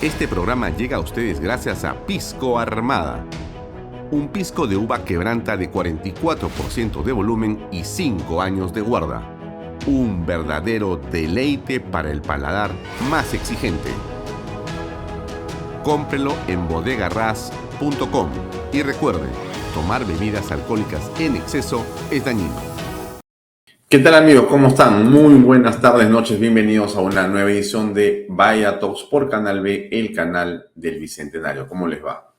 Este programa llega a ustedes gracias a Pisco Armada. Un pisco de uva quebranta de 44% de volumen y 5 años de guarda. Un verdadero deleite para el paladar más exigente. Cómprelo en bodegarras.com y recuerde, tomar bebidas alcohólicas en exceso es dañino. ¿Qué tal, amigos? ¿Cómo están? Muy buenas tardes, noches. Bienvenidos a una nueva edición de Bahía Talks por Canal B, el canal del Bicentenario. ¿Cómo les va?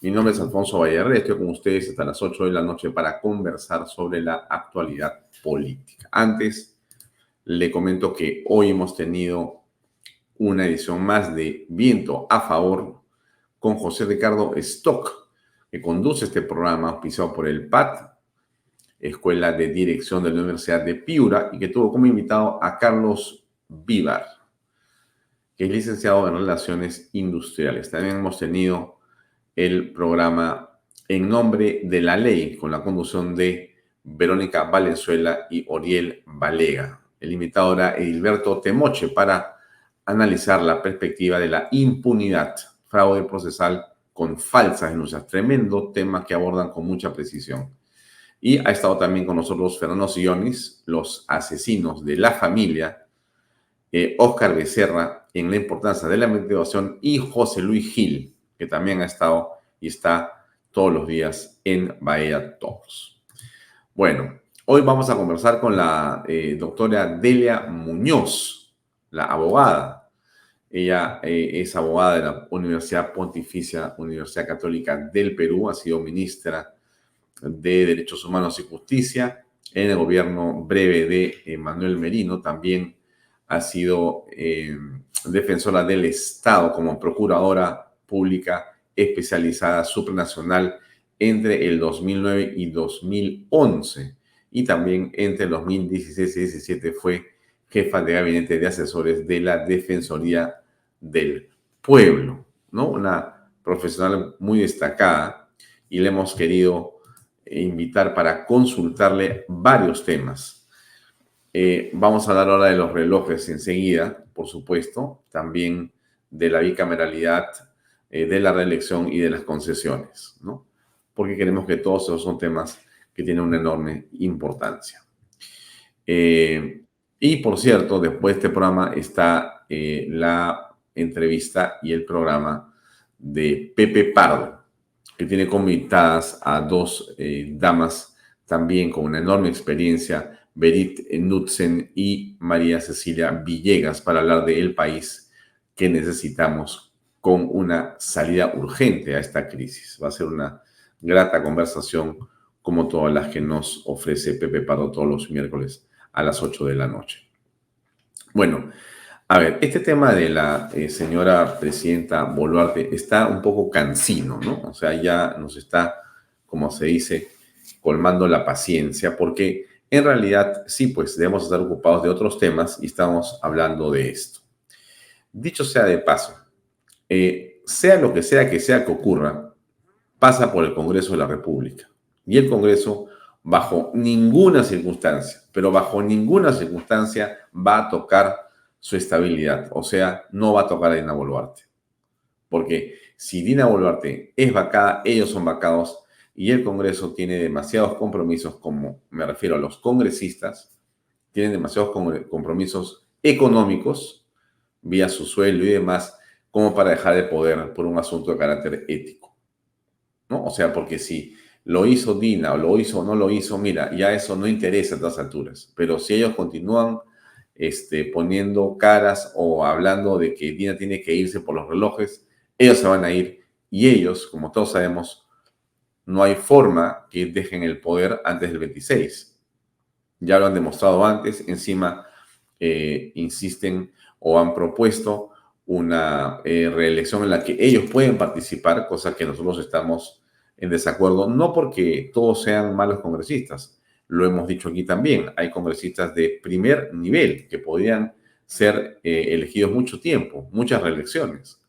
Mi nombre es Alfonso Vallarre. Estoy con ustedes hasta las 8 de la noche para conversar sobre la actualidad política. Antes, le comento que hoy hemos tenido una edición más de Viento a Favor con José Ricardo Stock, que conduce este programa auspiciado por el PAT, Escuela de Dirección de la Universidad de Piura, y que tuvo como invitado a Carlos Vivar, que es licenciado en Relaciones Industriales. También hemos tenido el programa En Nombre de la Ley, con la conducción de Verónica Valenzuela y Oriel Valega. El invitado era Edilberto Temoche para analizar la perspectiva de la impunidad, fraude procesal con falsas denuncias. Tremendo tema que abordan con mucha precisión. Y ha estado también con nosotros Fernando Sillonis, los asesinos de la familia, Óscar Becerra, en la importancia de la investigación, y José Luis Gil, que también ha estado y está todos los días en Bahía Talks. Bueno, hoy vamos a conversar con la doctora Delia Muñoz, la abogada. Ella es abogada de la Universidad Pontificia, Universidad Católica del Perú, ha sido ministra de Derechos Humanos y Justicia en el gobierno breve de Manuel Merino. También ha sido defensora del Estado como procuradora pública especializada supranacional entre el 2009 y 2011. Y también entre el 2016 y 2017 fue jefa de gabinete de asesores de la Defensoría del Pueblo, ¿no? Una profesional muy destacada, y le hemos querido invitar para consultarle varios temas. Vamos a hablar ahora de los relojes enseguida, por supuesto, también de la bicameralidad, de la reelección y de las concesiones, ¿no? Porque queremos que todos esos son temas que tienen una enorme importancia. Y por cierto, después de este programa está la entrevista y el programa de Pepe Pardo, que tiene como invitadas a dos damas también con una enorme experiencia, Berit Knudsen y María Cecilia Villegas, para hablar de el país que necesitamos con una salida urgente a esta crisis. Va a ser una grata conversación, como todas las que nos ofrece Pepe Pardo todos los miércoles a las 8 de la noche. Bueno, a ver, este tema de la señora presidenta Boluarte está un poco cansino, ¿no? O sea, ya nos está, como se dice, colmando la paciencia, porque en realidad sí, pues debemos estar ocupados de otros temas y estamos hablando de esto. Dicho sea de paso, sea lo que sea que ocurra, pasa por el Congreso de la República. Y el Congreso, bajo ninguna circunstancia, pero bajo ninguna circunstancia va a tocar su estabilidad. O sea, no va a tocar a Dina Boluarte. Porque si Dina Boluarte es vacada, ellos son vacados, y el Congreso tiene demasiados compromisos, como me refiero a los congresistas, tienen demasiados compromisos económicos, vía su sueldo y demás, como para dejar de poder por un asunto de carácter ético, ¿no? O sea, porque si lo hizo Dina o lo hizo o no lo hizo, mira, ya eso no interesa a estas alturas. Pero si ellos continúan poniendo caras o hablando de que Dina tiene que irse por los relojes, ellos se van a ir, y ellos, como todos sabemos, no hay forma que dejen el poder antes del 26. Ya lo han demostrado antes. Encima insisten o han propuesto una reelección en la que ellos pueden participar, cosa que nosotros estamos en desacuerdo, no porque todos sean malos congresistas. Lo hemos dicho aquí también, hay congresistas de primer nivel que podrían ser elegidos mucho tiempo, muchas reelecciones.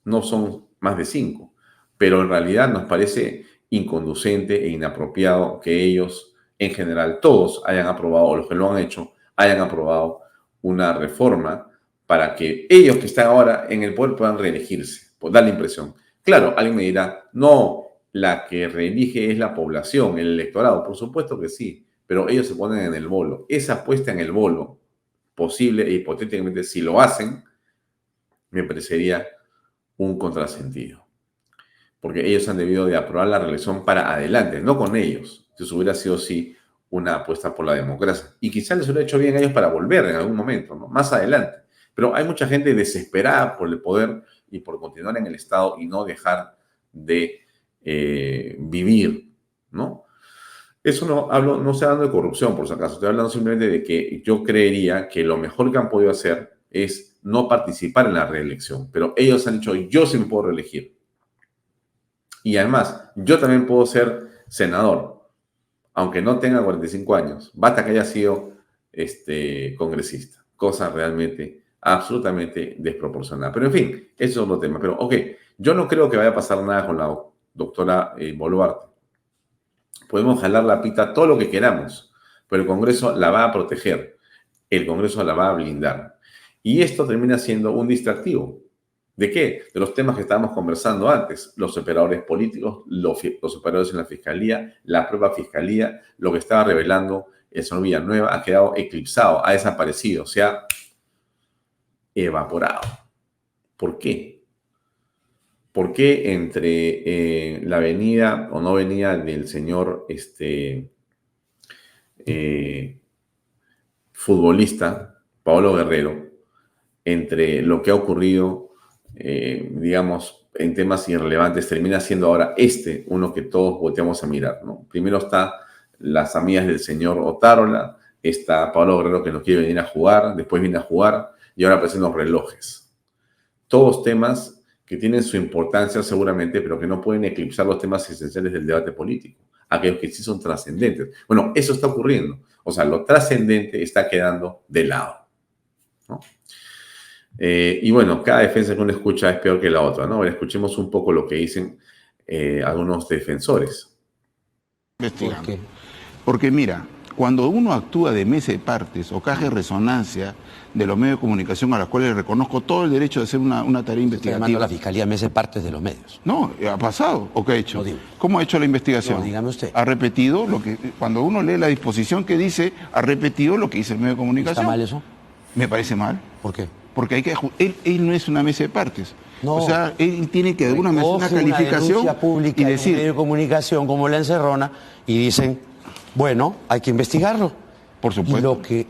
No son más de 5, pero en realidad nos parece inconducente e inapropiado que ellos, en general, todos hayan aprobado, o los que lo han hecho, hayan aprobado una reforma para que ellos que están ahora en el poder puedan reelegirse, por dar la impresión. Claro, alguien me dirá, no, la que reelige es la población, el electorado. Por supuesto que sí, pero ellos se ponen en el bolo. Esa apuesta en el bolo, posible e hipotéticamente, si lo hacen, me parecería un contrasentido. Porque ellos han debido de aprobar la reelección para adelante, no con ellos. Entonces hubiera sido, sí, una apuesta por la democracia. Y quizás les hubiera hecho bien a ellos para volver en algún momento, ¿no? Más adelante. Pero hay mucha gente desesperada por el poder y por continuar en el Estado y no dejar de vivir, ¿no? Eso no estoy hablando de corrupción, por si acaso. Estoy hablando simplemente de que yo creería que lo mejor que han podido hacer es no participar en la reelección. Pero ellos han dicho, yo sí me puedo reelegir. Y además, yo también puedo ser senador, aunque no tenga 45 años. Basta que haya sido congresista. Cosa realmente, absolutamente desproporcionada. Pero en fin, eso es otro tema. Pero, ok, yo no creo que vaya a pasar nada con la doctora Boluarte. Podemos jalar la pita todo lo que queramos, pero el Congreso la va a proteger. El Congreso la va a blindar. Y esto termina siendo un distractivo. ¿De qué? De los temas que estábamos conversando antes. Los operadores políticos, los operadores en la Fiscalía, la propia Fiscalía, lo que estaba revelando el señor Villanueva ha quedado eclipsado, ha desaparecido, se ha evaporado. ¿Por qué? ¿Por qué entre la venida o no venida del señor futbolista Paolo Guerrero, entre lo que ha ocurrido, digamos, en temas irrelevantes, termina siendo ahora uno que todos volteamos a mirar, ¿no? Primero está las amigas del señor Otárola, está Paolo Guerrero que no quiere venir a jugar, después viene a jugar y ahora aparecen los relojes. Todos temas que tienen su importancia seguramente, pero que no pueden eclipsar los temas esenciales del debate político, aquellos que sí son trascendentes. Bueno, eso está ocurriendo. O sea, lo trascendente está quedando de lado, ¿no? Y bueno, cada defensa que uno escucha es peor que la otra, ¿no? Ahora escuchemos un poco lo que dicen algunos defensores. ¿Por qué? Porque mira, cuando uno actúa de mesa de partes o caja de resonancia de los medios de comunicación a los cuales reconozco todo el derecho de hacer una tarea investigativa. Está llamando a la Fiscalía mesa de partes de los medios. No, ¿ha pasado o qué ha hecho? No digo. ¿Cómo ha hecho la investigación? No, dígame usted. Ha repetido lo que, cuando uno lee la disposición que dice, ha repetido lo que dice el medio de comunicación. ¿Está mal eso? Me parece mal. ¿Por qué? Porque hay que, él no es una mesa de partes. No. O sea, él tiene que de alguna manera una calificación una pública y decir, un medio de comunicación como La Encerrona y dicen, bueno, hay que investigarlo. por supuesto. Y lo que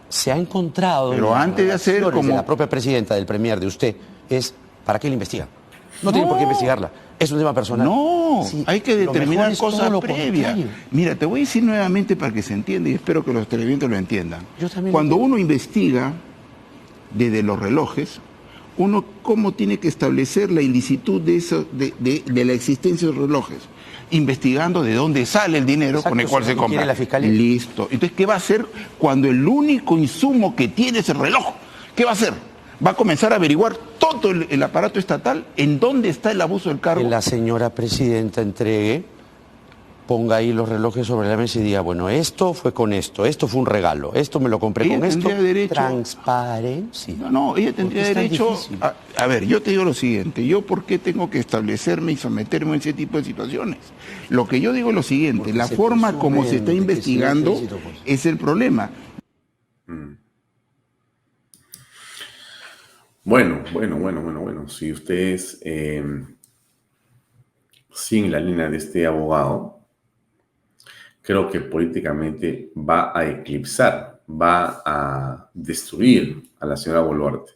se ha encontrado Pero en las antes de hacer relaciones como de la propia presidenta, del premier, de usted, es ¿para qué la investiga? No tiene por qué investigarla. Es un tema personal. No, Sí, hay que lo determinar mejor es todo cosas lo previas. contrario. Mira, te voy a decir nuevamente para que se entienda y espero que los televidentes lo entiendan. Yo también Cuando lo entiendo. uno investiga desde los relojes, uno cómo tiene que establecer la ilicitud de la existencia de los relojes, investigando de dónde sale el dinero Exacto, con el cual si se lo compra. quiere la Fiscalía. Listo. Entonces, ¿qué va a hacer cuando el único insumo que tiene es el reloj? ¿Qué va a hacer? Va a comenzar a averiguar todo el aparato estatal en dónde está el abuso del cargo. Que la señora presidenta entregue, ponga ahí los relojes sobre la mesa y diga, bueno, esto fue con esto fue un regalo, esto me lo compré Ella con esto. tendría derecho- Transparencia. No, ella tendría ¿Por qué es tan derecho. difícil? A ver, yo te digo lo siguiente: ¿yo por qué tengo que establecerme y someterme a ese tipo de situaciones? Lo que yo digo es lo siguiente: Porque la se forma como se presumen está de que investigando sí, éxito, pues. es el problema. Bueno. Si ustedes siguen la línea de este abogado, creo que políticamente va a eclipsar, va a destruir a la señora Boluarte.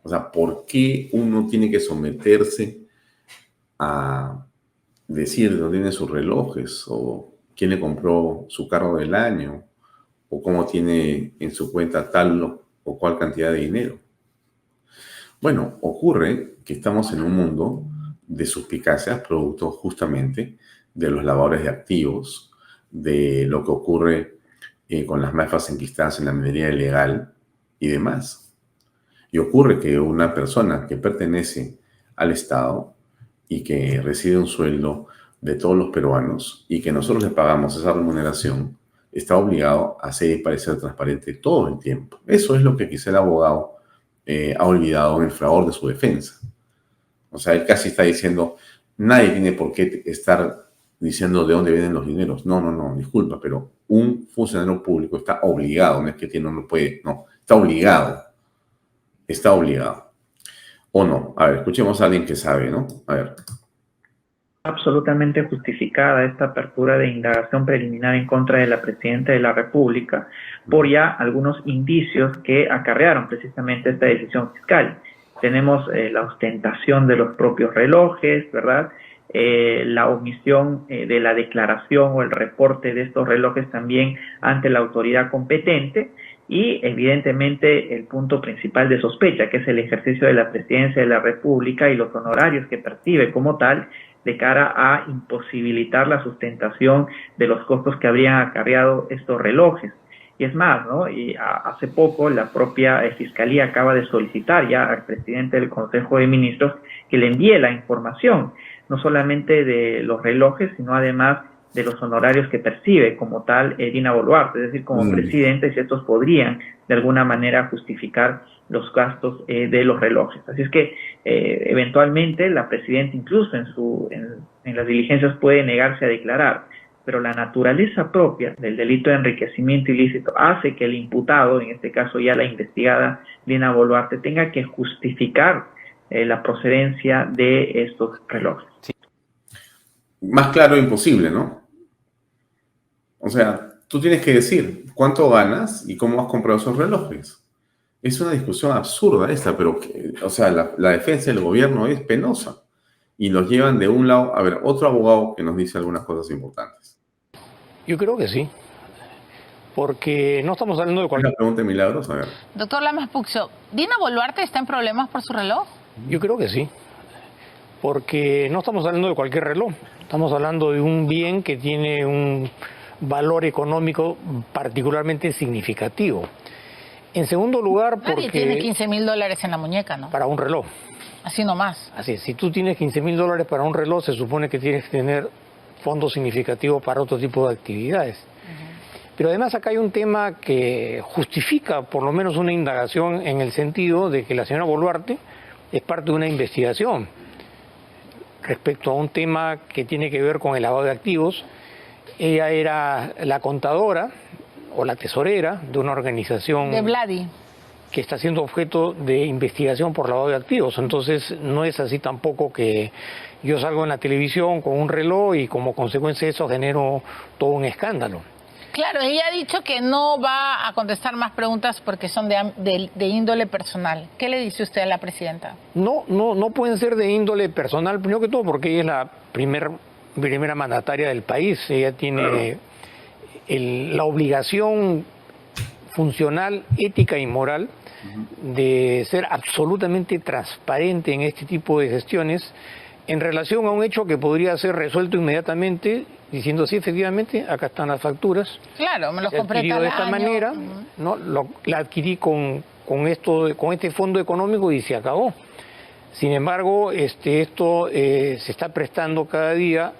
O sea, ¿por qué uno tiene que someterse a decir dónde tiene sus relojes o quién le compró su carro del año o cómo tiene en su cuenta tal o cual cantidad de dinero? Bueno, ocurre que estamos en un mundo de suspicacias producto justamente de los lavadores de activos, de lo que ocurre con las mafas enquistadas en la minería ilegal y demás. Y ocurre que una persona que pertenece al Estado y que recibe un sueldo de todos los peruanos y que nosotros le pagamos esa remuneración, está obligado a hacer y parecer transparente todo el tiempo. Eso es lo que quizá el abogado ha olvidado en el fragor de su defensa. O sea, él casi está diciendo, nadie tiene por qué estar diciendo de dónde vienen los dineros. No, no, no, disculpa, pero un funcionario público está obligado, no es que tiene, no puede, no, está obligado. Está obligado. ¿O no? A ver, escuchemos a alguien que sabe, ¿no? A ver. Absolutamente justificada esta apertura de indagación preliminar en contra de la Presidenta de la República por ya algunos indicios que acarrearon precisamente esta decisión fiscal. Tenemos la ostentación de los propios relojes, ¿verdad? La omisión de la declaración o el reporte de estos relojes también ante la autoridad competente y evidentemente el punto principal de sospecha, que es el ejercicio de la Presidencia de la República y los honorarios que percibe como tal, de cara a imposibilitar la sustentación de los costos que habrían acarreado estos relojes. Y es más, ¿no? Y hace poco la propia Fiscalía acaba de solicitar ya al presidente del Consejo de Ministros que le envíe la información, no solamente de los relojes, sino además de los honorarios que percibe como tal Dina Boluarte, es decir, como presidente, si estos podrían de alguna manera justificar los gastos de los relojes. Así es que eventualmente la presidenta incluso en las diligencias puede negarse a declarar, pero la naturaleza propia del delito de enriquecimiento ilícito hace que el imputado, en este caso ya la investigada Dina Boluarte, tenga que justificar la procedencia de estos relojes. Sí. Más claro imposible, ¿no? O sea, tú tienes que decir cuánto ganas y cómo has comprado esos relojes. Es una discusión absurda esta, pero, o sea, la defensa del gobierno es penosa. Y los llevan de un lado. A ver, otro abogado que nos dice algunas cosas importantes. Yo creo que sí. Porque no estamos hablando de cualquier... Una pregunta de Milagros, a ver. Doctor Lamas Puccio, ¿Dina Boluarte está en problemas por su reloj? Yo creo que sí. Porque no estamos hablando de cualquier reloj. Estamos hablando de un bien que tiene un valor económico particularmente significativo. En segundo lugar, porque... Nadie tiene $15,000 en la muñeca, ¿no? Para un reloj. Así nomás. Así es. Si tú tienes $15,000 para un reloj, se supone que tienes que tener fondos significativos para otro tipo de actividades. Pero además acá hay un tema que justifica por lo menos una indagación en el sentido de que la señora Boluarte es parte de una investigación respecto a un tema que tiene que ver con el lavado de activos. Ella era la contadora o la tesorera de una organización de Vladi, que está siendo objeto de investigación por lavado de activos. Entonces no es así tampoco que yo salgo en la televisión con un reloj y como consecuencia de eso genero todo un escándalo. Claro, ella ha dicho que no va a contestar más preguntas porque son de índole personal. ¿Qué le dice usted a la presidenta? No pueden ser de índole personal, primero que todo porque ella es la primera mandataria del país. Ella tiene la obligación funcional, ética y moral de ser absolutamente transparente en este tipo de gestiones en relación a un hecho que podría ser resuelto inmediatamente diciendo sí, efectivamente, acá están las facturas. Claro, me los compré adquirido de esta manera, ¿no? La adquirí con este fondo económico y se acabó. Sin embargo, esto se está prestando cada día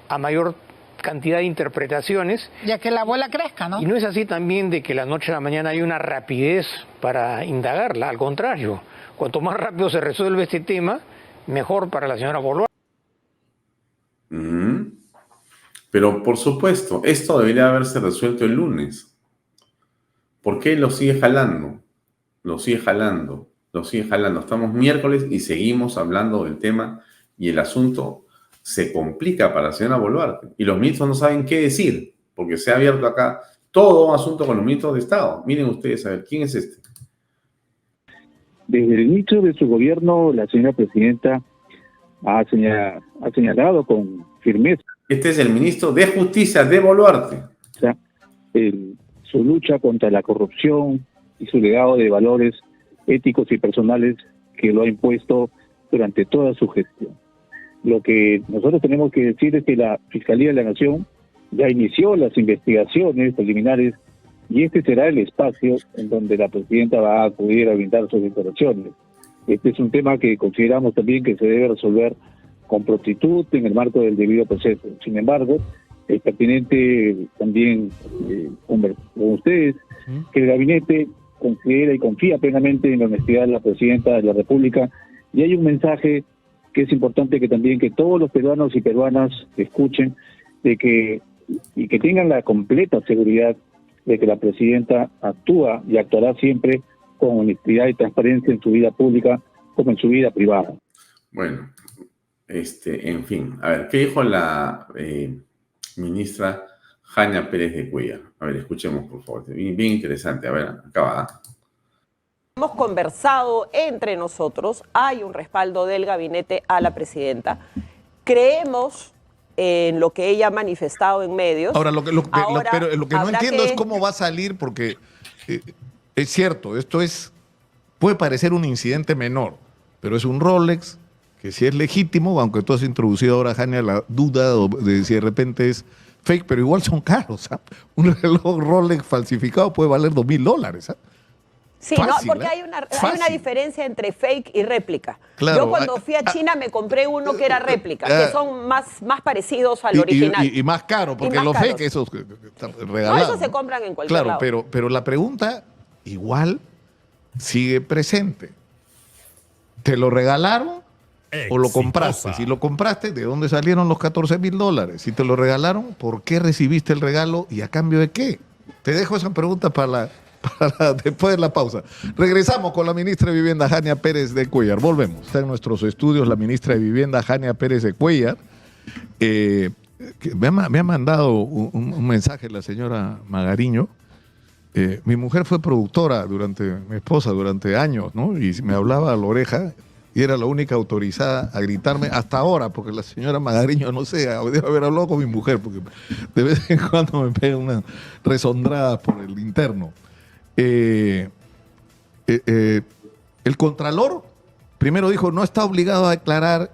a mayor cantidad de interpretaciones. Ya que la bola crezca, ¿no? Y no es así también de que la noche a la mañana hay una rapidez para indagarla, al contrario. Cuanto más rápido se resuelve este tema, mejor para la señora Boluarte. Pero por supuesto, esto debería haberse resuelto el lunes. ¿Por qué lo sigue jalando? Lo sigue jalando. Estamos miércoles y seguimos hablando del tema y el asunto se complica para la señora Boluarte. Y los ministros no saben qué decir, porque se ha abierto acá todo un asunto con los ministros de Estado. Miren ustedes, a ver, ¿quién es este? Desde el inicio de su gobierno, la señora presidenta ha señalado con firmeza. Este es el ministro de Justicia de Boluarte. Su lucha contra la corrupción y su legado de valores éticos y personales que lo ha impuesto durante toda su gestión. Lo que nosotros tenemos que decir es que la Fiscalía de la Nación ya inició las investigaciones preliminares y este será el espacio en donde la presidenta va a acudir a brindar sus declaraciones. Este es un tema que consideramos también que se debe resolver con prontitud en el marco del debido proceso. Sin embargo, es pertinente también conversar con ustedes que el gabinete considera y confía plenamente en la honestidad de la presidenta de la República, y hay un mensaje que es importante que también que todos los peruanos y peruanas escuchen, de que y que tengan la completa seguridad de que la presidenta actúa y actuará siempre con honestidad y transparencia en su vida pública como en su vida privada. Bueno, en fin, a ver, ¿qué dijo la ministra Jania Pérez de Cuellar? A ver, escuchemos, por favor. Bien, bien interesante. A ver, acaba. Hemos conversado entre nosotros, hay un respaldo del gabinete a la presidenta. Creemos en lo que ella ha manifestado en medios. Ahora, pero lo que no entiendo es cómo va a salir, porque es cierto, puede parecer un incidente menor, pero es un Rolex que sí es legítimo, aunque tú has introducido ahora, Jania, la duda de si de repente es fake, pero igual son caros. ¿Sabes? Un reloj Rolex falsificado puede valer $2,000. ¿Sabes? Sí, fácil, no, porque hay una diferencia entre fake y réplica. Claro, yo cuando fui a China me compré uno que era réplica, que son más parecidos al original. Y más caro, porque los fake, esos regalados. No, esos se compran en cualquier lado. Claro, pero la pregunta igual sigue presente. ¿Te lo regalaron o lo compraste? Si lo compraste, ¿de dónde salieron los $14,000? Si te lo regalaron, ¿por qué recibiste el regalo y a cambio de qué? Te dejo esa pregunta para después de la pausa. Regresamos con la ministra de Vivienda, Jania Pérez de Cuellar. Volvemos. Está en nuestros estudios la ministra de Vivienda, Jania Pérez de Cuellar. Me ha mandado un mensaje la señora Magariño. Mi mujer fue productora mi esposa durante años, ¿no? Y me hablaba a la oreja y era la única autorizada a gritarme hasta ahora, porque la señora Magariño, no sé, debe haber hablado con mi mujer, porque de vez en cuando me pega una resondrada por el interno. El Contralor primero dijo no está obligado a declarar,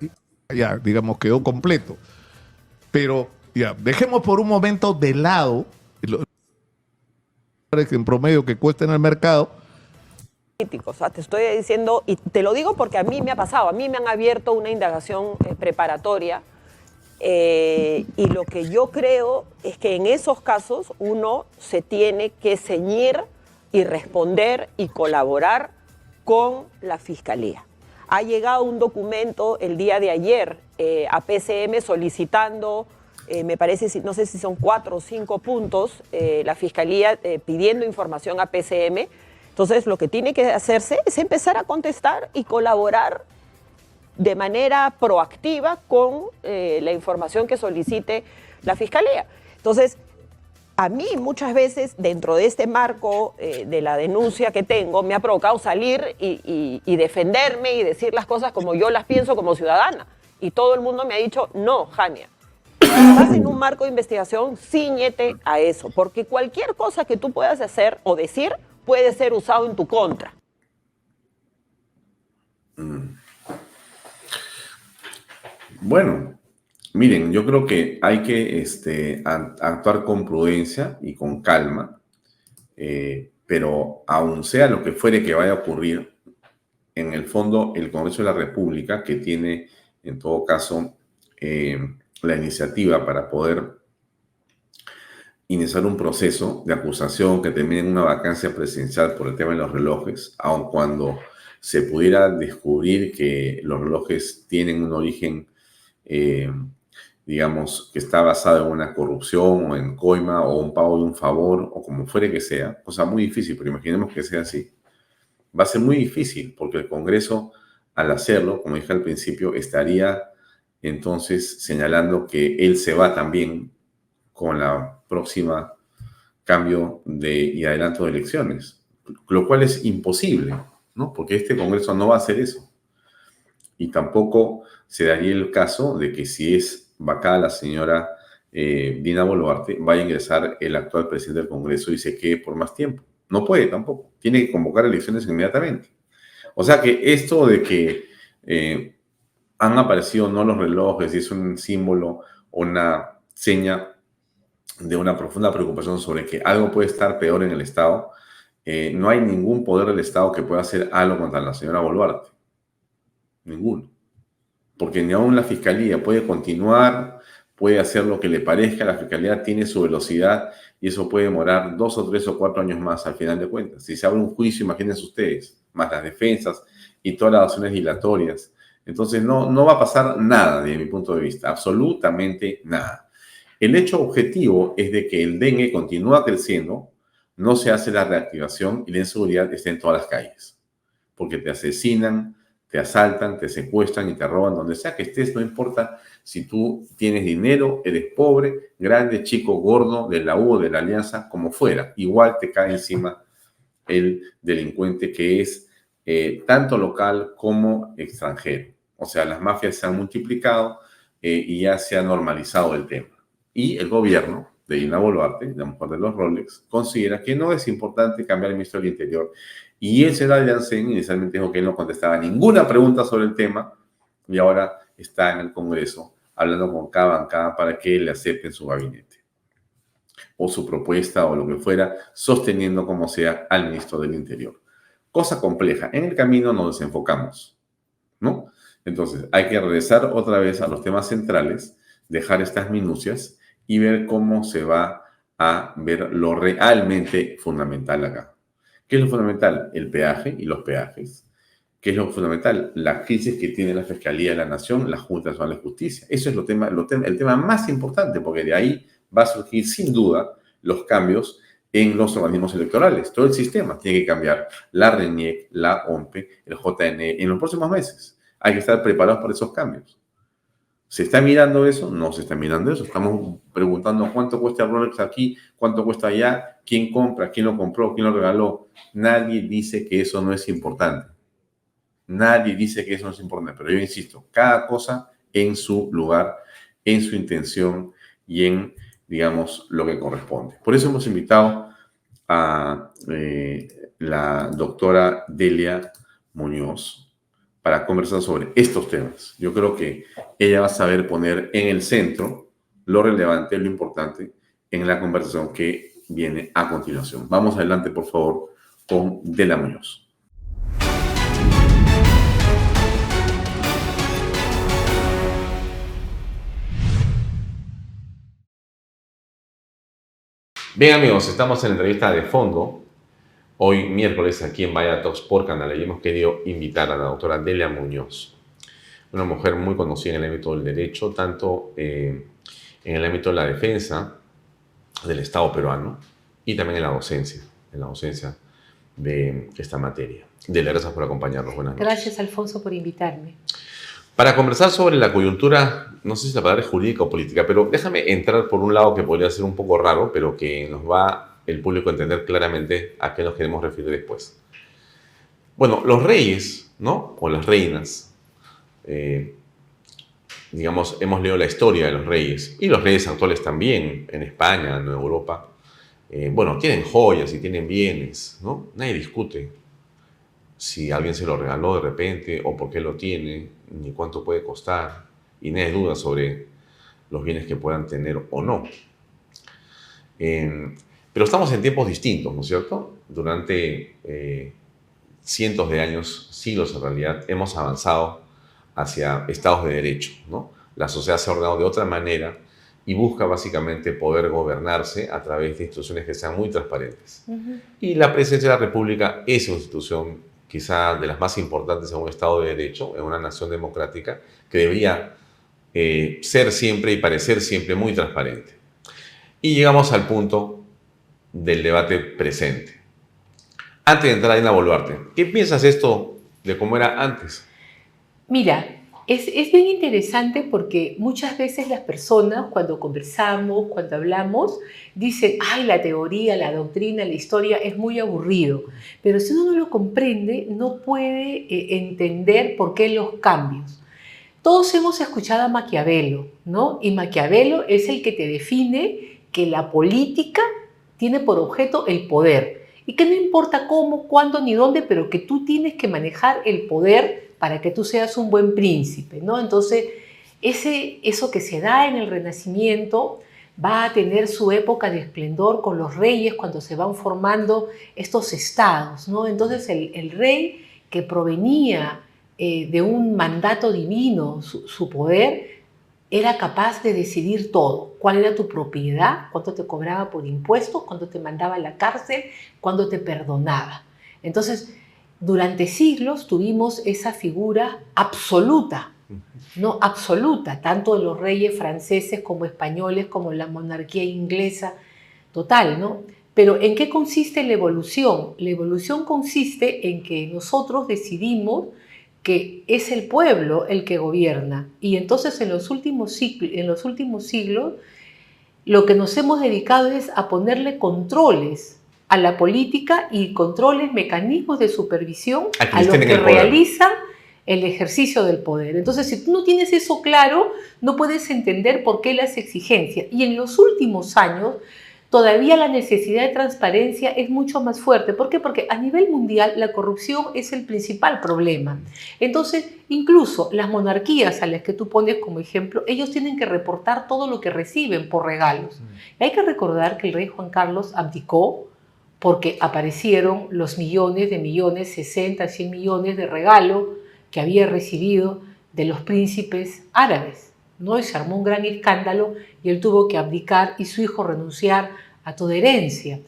ya digamos quedó completo, pero ya dejemos por un momento de lado en promedio que cuesta en el mercado. O sea, te estoy diciendo, y te lo digo porque a mí me ha pasado, a mí me han abierto una indagación preparatoria, y lo que yo creo es que en esos casos uno se tiene que ceñir y responder y colaborar con la Fiscalía. Ha llegado un documento el día de ayer a PCM solicitando, me parece, no sé si son 4 o 5 puntos, la Fiscalía pidiendo información a PCM. Entonces, lo que tiene que hacerse es empezar a contestar y colaborar de manera proactiva con la información que solicite la Fiscalía. Entonces, a mí muchas veces dentro de este marco de la denuncia que tengo me ha provocado salir y defenderme y decir las cosas como yo las pienso como ciudadana. Y todo el mundo me ha dicho, no, Jania, si estás en un marco de investigación, cíñete a eso, porque cualquier cosa que tú puedas hacer o decir puede ser usado en tu contra. Bueno, miren, yo creo que hay que actuar con prudencia y con calma, pero aun sea lo que fuere que vaya a ocurrir, en el fondo el Congreso de la República, que tiene en todo caso la iniciativa para poder iniciar un proceso de acusación que termine en una vacancia presidencial por el tema de los relojes, aun cuando se pudiera descubrir que los relojes tienen un origen digamos, que está basado en una corrupción o en coima o un pago de un favor o como fuere que sea, cosa muy difícil, pero imaginemos que sea así. Va a ser muy difícil porque el Congreso, al hacerlo, como dije al principio, estaría entonces señalando que él se va también con la próxima cambio y adelanto de elecciones, lo cual es imposible, ¿no? Porque este Congreso no va a hacer eso. Y tampoco se daría el caso de que si es vacada la señora Dina Boluarte, vaya a ingresar el actual presidente del Congreso y se quede por más tiempo. No puede tampoco. Tiene que convocar elecciones inmediatamente. O sea que esto de que han aparecido no los relojes y es un símbolo o una seña de una profunda preocupación sobre que algo puede estar peor en el Estado, no hay ningún poder del Estado que pueda hacer algo contra la señora Boluarte. Ninguno. Porque ni aún la Fiscalía puede continuar, puede hacer lo que le parezca, la fiscalía tiene su velocidad y eso puede demorar 2 o 3 o 4 años más al final de cuentas. Si se abre un juicio, imagínense ustedes, más las defensas y todas las acciones dilatorias. Entonces no va a pasar nada desde mi punto de vista, absolutamente nada. El hecho objetivo es de que el dengue continúa creciendo, no se hace la reactivación y la inseguridad está en todas las calles. Porque te asesinan, te asaltan, te secuestran y te roban donde sea que estés, no importa si tú tienes dinero, eres pobre, grande, chico, gordo, de la U o de la Alianza, como fuera. Igual te cae encima el delincuente que es tanto local como extranjero. O sea, las mafias se han multiplicado y ya se ha normalizado el tema. Y el gobierno de Dina Boluarte, la mujer de los Rolex, considera que no es importante cambiar el ministro del Interior. Y el señor Alyancén inicialmente dijo que él no contestaba ninguna pregunta sobre el tema y ahora está en el Congreso hablando con cada bancada para que le acepten su gabinete o su propuesta o lo que fuera, sosteniendo como sea al ministro del Interior. Cosa compleja. En el camino nos desenfocamos, ¿no? Entonces, hay que regresar otra vez a los temas centrales, dejar estas minucias y ver cómo se va a ver lo realmente fundamental acá. ¿Qué es lo fundamental? El peaje y los peajes. ¿Qué es lo fundamental? La crisis que tiene la Fiscalía de la Nación, la Junta Nacional de Justicia. Eso es el tema más importante, porque de ahí va a surgir sin duda los cambios en los organismos electorales. Todo el sistema tiene que cambiar. La RENIEC, la OMPE, el JNE, en los próximos meses. Hay que estar preparados para esos cambios. ¿Se está mirando eso? No se está mirando eso. Estamos preguntando cuánto cuesta el Rolex aquí, cuánto cuesta allá, quién compra, quién lo compró, quién lo regaló. Nadie dice que eso no es importante. Nadie dice que eso no es importante. Pero yo insisto, cada cosa en su lugar, en su intención y en, digamos, lo que corresponde. Por eso hemos invitado a la doctora Delia Muñoz para conversar sobre estos temas. Yo creo que ella va a saber poner en el centro lo relevante, lo importante en la conversación que viene a continuación. Vamos adelante, por favor, con Delia Muñoz. Bien, amigos, estamos en la entrevista de fondo. Hoy, miércoles, aquí en Vaya Talks por Canal, y hemos querido invitar a la doctora Delia Muñoz, una mujer muy conocida en el ámbito del derecho, tanto en el ámbito de la defensa del Estado peruano y también en la docencia de esta materia. Delia, gracias por acompañarnos. Buenas noches. Gracias, Alfonso, por invitarme. Para conversar sobre la coyuntura, no sé si la palabra es jurídica o política, pero déjame entrar por un lado que podría ser un poco raro, pero que nos va el público a entender claramente a qué nos queremos referir después. Bueno, los reyes, ¿no? O las reinas, digamos, hemos leído la historia de los reyes, y los reyes actuales también, en España, en Europa, bueno, tienen joyas y tienen bienes, ¿no? Nadie discute si alguien se lo regaló de repente o por qué lo tiene, ni cuánto puede costar, y nadie duda sobre los bienes que puedan tener o no. Pero estamos en tiempos distintos, ¿no es cierto? Durante cientos de años, siglos en realidad, hemos avanzado hacia estados de derecho, ¿no? La sociedad se ha ordenado de otra manera y busca básicamente poder gobernarse a través de instituciones que sean muy transparentes. Y la Presidencia de la República es una institución quizá de las más importantes en un Estado de Derecho, en una nación democrática, que debería ser siempre y parecer siempre muy transparente. Y llegamos al punto del debate presente. Antes de entrar en la Boluarte, ¿qué piensas esto de cómo era antes? Mira, es bien interesante porque muchas veces las personas cuando conversamos, cuando hablamos, dicen, ay, la teoría, la doctrina, la historia es muy aburrido. Pero si uno no lo comprende, no puede entender por qué los cambios. Todos hemos escuchado a Maquiavelo, ¿no? Y Maquiavelo es el que te define que la política tiene por objeto el poder. Y que no importa cómo, cuándo ni dónde, pero que tú tienes que manejar el poder para que tú seas un buen príncipe, ¿no? Entonces, eso que se da en el Renacimiento va a tener su época de esplendor con los reyes cuando se van formando estos estados, ¿no? Entonces, el rey que provenía de un mandato divino, su poder, era capaz de decidir todo. Cuál era tu propiedad, cuánto te cobraba por impuestos, cuánto te mandaba a la cárcel, cuánto te perdonaba. Entonces, durante siglos tuvimos esa figura absoluta, ¿no? Absoluta, tanto de los reyes franceses como españoles, como la monarquía inglesa, total, ¿no? Pero ¿en qué consiste la evolución? La evolución consiste en que nosotros decidimos que es el pueblo el que gobierna. Y entonces en los últimos siglos lo que nos hemos dedicado es a ponerle controles a la política y controles, mecanismos de supervisión a los que realizan el ejercicio del poder. Entonces, si tú no tienes eso claro, no puedes entender por qué las exigencias. Y en los últimos años, todavía la necesidad de transparencia es mucho más fuerte. ¿Por qué? Porque a nivel mundial la corrupción es el principal problema. Entonces, incluso las monarquías a las que tú pones como ejemplo, ellos tienen que reportar todo lo que reciben por regalos. Y hay que recordar que el rey Juan Carlos abdicó porque aparecieron los millones, 60, 100 millones de regalo que había recibido de los príncipes árabes, ¿no? Y se armó un gran escándalo y él tuvo que abdicar y su hijo renunciar a toda herencia.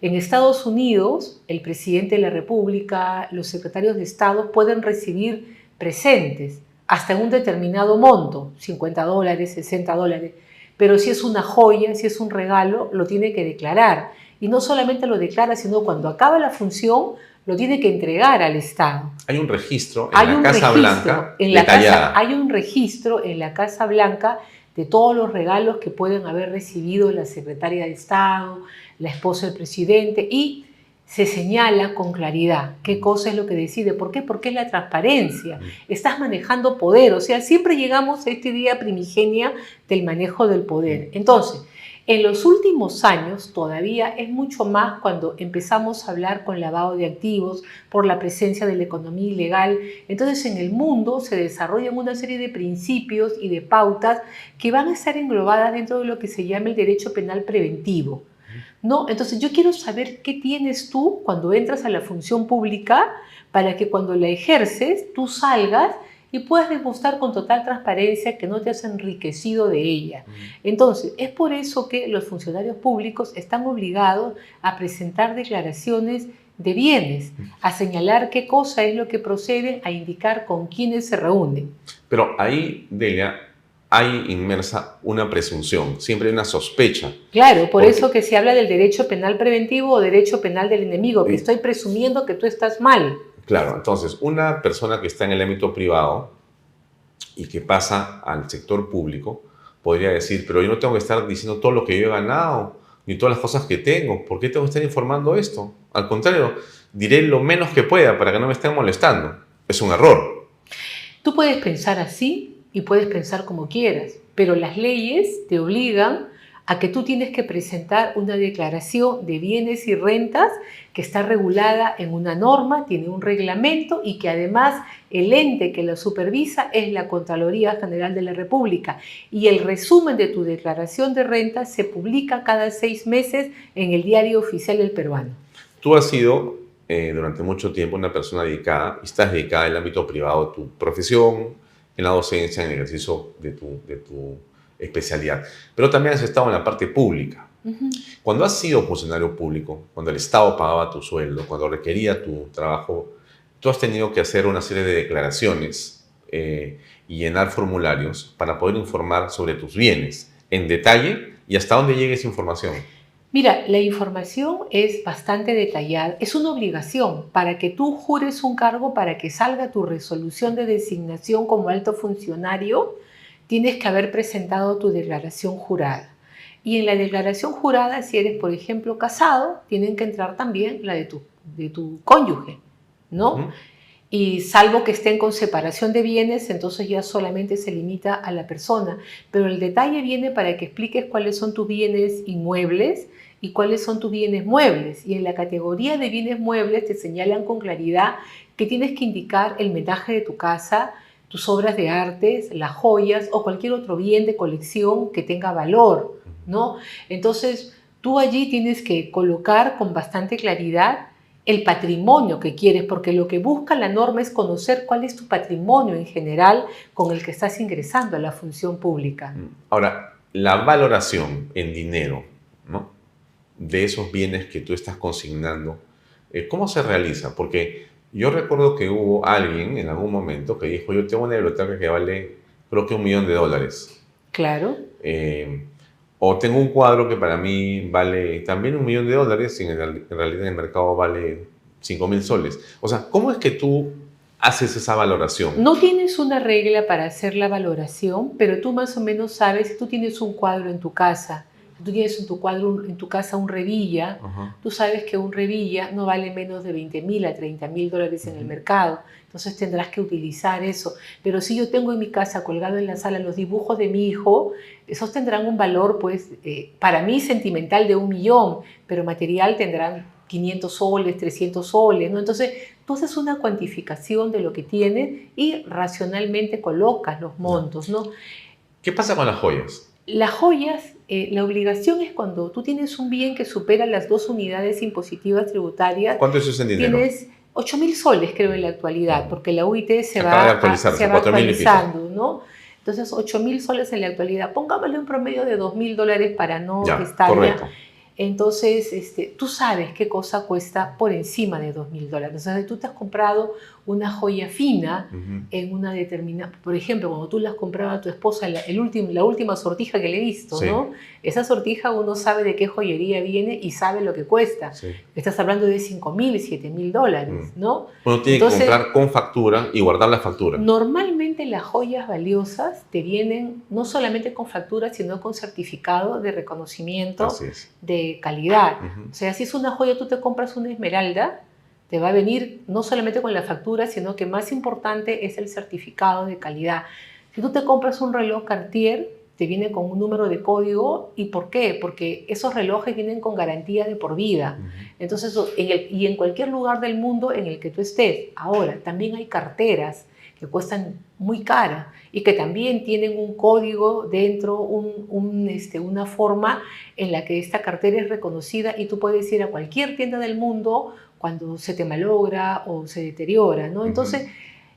En Estados Unidos, el presidente de la República, los secretarios de Estado pueden recibir presentes hasta en un determinado monto, $50, $60, pero si es una joya, si es un regalo, lo tiene que declarar. Y no solamente lo declara, sino cuando acaba la función, lo tiene que entregar al Estado. Hay un registro en la Casa Blanca detallada. Hay un registro en la Casa Blanca de todos los regalos que pueden haber recibido la secretaria de Estado, la esposa del presidente, y se señala con claridad qué cosa es lo que decide. ¿Por qué? Porque es la transparencia. Estás manejando poder, o sea, siempre llegamos a este día primigenia del manejo del poder. Entonces, en los últimos años todavía es mucho más cuando empezamos a hablar con lavado de activos por la presencia de la economía ilegal. Entonces en el mundo se desarrollan una serie de principios y de pautas que van a estar englobadas dentro de lo que se llama el derecho penal preventivo, ¿no? Entonces yo quiero saber qué tienes tú cuando entras a la función pública para que cuando la ejerces tú salgas y puedas demostrar con total transparencia que no te has enriquecido de ella. Entonces, es por eso que los funcionarios públicos están obligados a presentar declaraciones de bienes, a señalar qué cosa es lo que procede, a indicar con quiénes se reúnen. Pero ahí, Delia, hay inmersa una presunción, siempre hay una sospecha. Claro, por eso que se habla del derecho penal preventivo o derecho penal del enemigo, que estoy presumiendo que tú estás mal. Claro, entonces, una persona que está en el ámbito privado y que pasa al sector público podría decir, pero yo no tengo que estar diciendo todo lo que yo he ganado, ni todas las cosas que tengo. ¿Por qué tengo que estar informando esto? Al contrario, diré lo menos que pueda para que no me estén molestando. Es un error. Tú puedes pensar así y puedes pensar como quieras, pero las leyes te obligan a que tú tienes que presentar una declaración de bienes y rentas que está regulada en una norma, tiene un reglamento y que además el ente que la supervisa es la Contraloría General de la República. Y el resumen de tu declaración de rentas se publica cada 6 meses en el Diario Oficial del Peruano. Tú has sido durante mucho tiempo una persona dedicada, y estás dedicada en el ámbito privado de tu profesión, en la docencia, en el ejercicio de tu especialidad, pero también has estado en la parte pública. Cuando has sido funcionario público, cuando el Estado pagaba tu sueldo, cuando requería tu trabajo, tú has tenido que hacer una serie de declaraciones y llenar formularios para poder informar sobre tus bienes en detalle y hasta dónde llegue esa información. Mira, la información es bastante detallada, es una obligación para que tú jures un cargo, para que salga tu resolución de designación como alto funcionario, tienes que haber presentado tu declaración jurada. Y en la declaración jurada, si eres, por ejemplo, casado, tienen que entrar también la de tu cónyuge, ¿no? Y salvo que estén con separación de bienes, entonces ya solamente se limita a la persona. Pero el detalle viene para que expliques cuáles son tus bienes inmuebles y cuáles son tus bienes muebles. Y en la categoría de bienes muebles te señalan con claridad que tienes que indicar el metraje de tu casa, tus obras de arte, las joyas o cualquier otro bien de colección que tenga valor, ¿no? Entonces, tú allí tienes que colocar con bastante claridad el patrimonio que quieres, porque lo que busca la norma es conocer cuál es tu patrimonio en general con el que estás ingresando a la función pública. Ahora, la valoración en dinero, ¿no?, de esos bienes que tú estás consignando, ¿cómo se realiza? Porque yo recuerdo que hubo alguien en algún momento que dijo, yo tengo una biblioteca que vale creo que $1 millón. Claro. O tengo un cuadro que para mí vale también $1 millón y en realidad en el mercado vale 5.000 soles. O sea, ¿cómo es que tú haces esa valoración? No tienes una regla para hacer la valoración, pero tú más o menos sabes, si tú tienes un cuadro en tu casa, si tú tienes en tu casa un Revilla, tú sabes que un Revilla no vale menos de $20.000 a $30.000 en el mercado. Entonces tendrás que utilizar eso. Pero si yo tengo en mi casa colgado en la sala los dibujos de mi hijo, esos tendrán un valor, pues, para mí sentimental de $1 millón, pero material tendrán 500 soles, 300 soles, ¿no? Entonces tú haces una cuantificación de lo que tienes y racionalmente colocas los montos, ¿no? ¿Qué pasa con las joyas? Las joyas, la obligación es cuando tú tienes un bien que supera las 2 unidades impositivas tributarias. ¿Cuánto es eso en dinero? Tienes 8.000 soles, creo, en la actualidad, porque la UIT se acaba de va actualizando, ¿no? Entonces, 8.000 soles en la actualidad. Pongámosle un promedio de $2.000 para no estar. Correcto. Entonces, tú sabes qué cosa cuesta por encima de $2.000. O sea, tú te has comprado una joya fina en una determinada... Por ejemplo, cuando tú le has comprado a tu esposa la última sortija que le he visto, ¿no? Esa sortija uno sabe de qué joyería viene y sabe lo que cuesta. Estás hablando de $5.000, $7.000, ¿no? Uno tiene que comprar con factura y guardar la factura. Normalmente las joyas valiosas te vienen no solamente con factura, sino con certificado de reconocimiento de calidad. O sea, si es una joya, tú te compras una esmeralda, te va a venir no solamente con la factura, sino que más importante es el certificado de calidad. Si tú te compras un reloj Cartier, te viene con un número de código. ¿Y por qué? Porque esos relojes vienen con garantía de por vida. Entonces, y en cualquier lugar del mundo en el que tú estés. Ahora, también hay carteras que cuestan muy cara y que también tienen un código dentro, una forma en la que esta cartera es reconocida y tú puedes ir a cualquier tienda del mundo cuando se te malogra o se deteriora, ¿no? Entonces,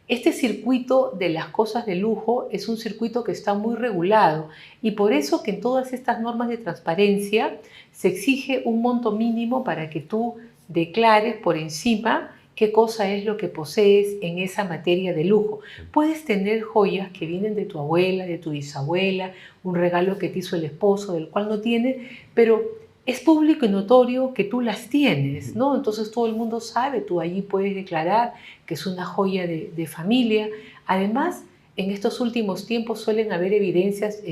este circuito de las cosas de lujo es un circuito que está muy regulado y por eso que en todas estas normas de transparencia se exige un monto mínimo para que tú declares por encima qué cosa es lo que posees en esa materia de lujo. Puedes tener joyas que vienen de tu abuela, de tu bisabuela, un regalo que te hizo el esposo del cual no tienes, pero es público y notorio que tú las tienes, ¿no? Entonces todo el mundo sabe, tú allí puedes declarar que es una joya de familia. Además, en estos últimos tiempos suelen haber evidencias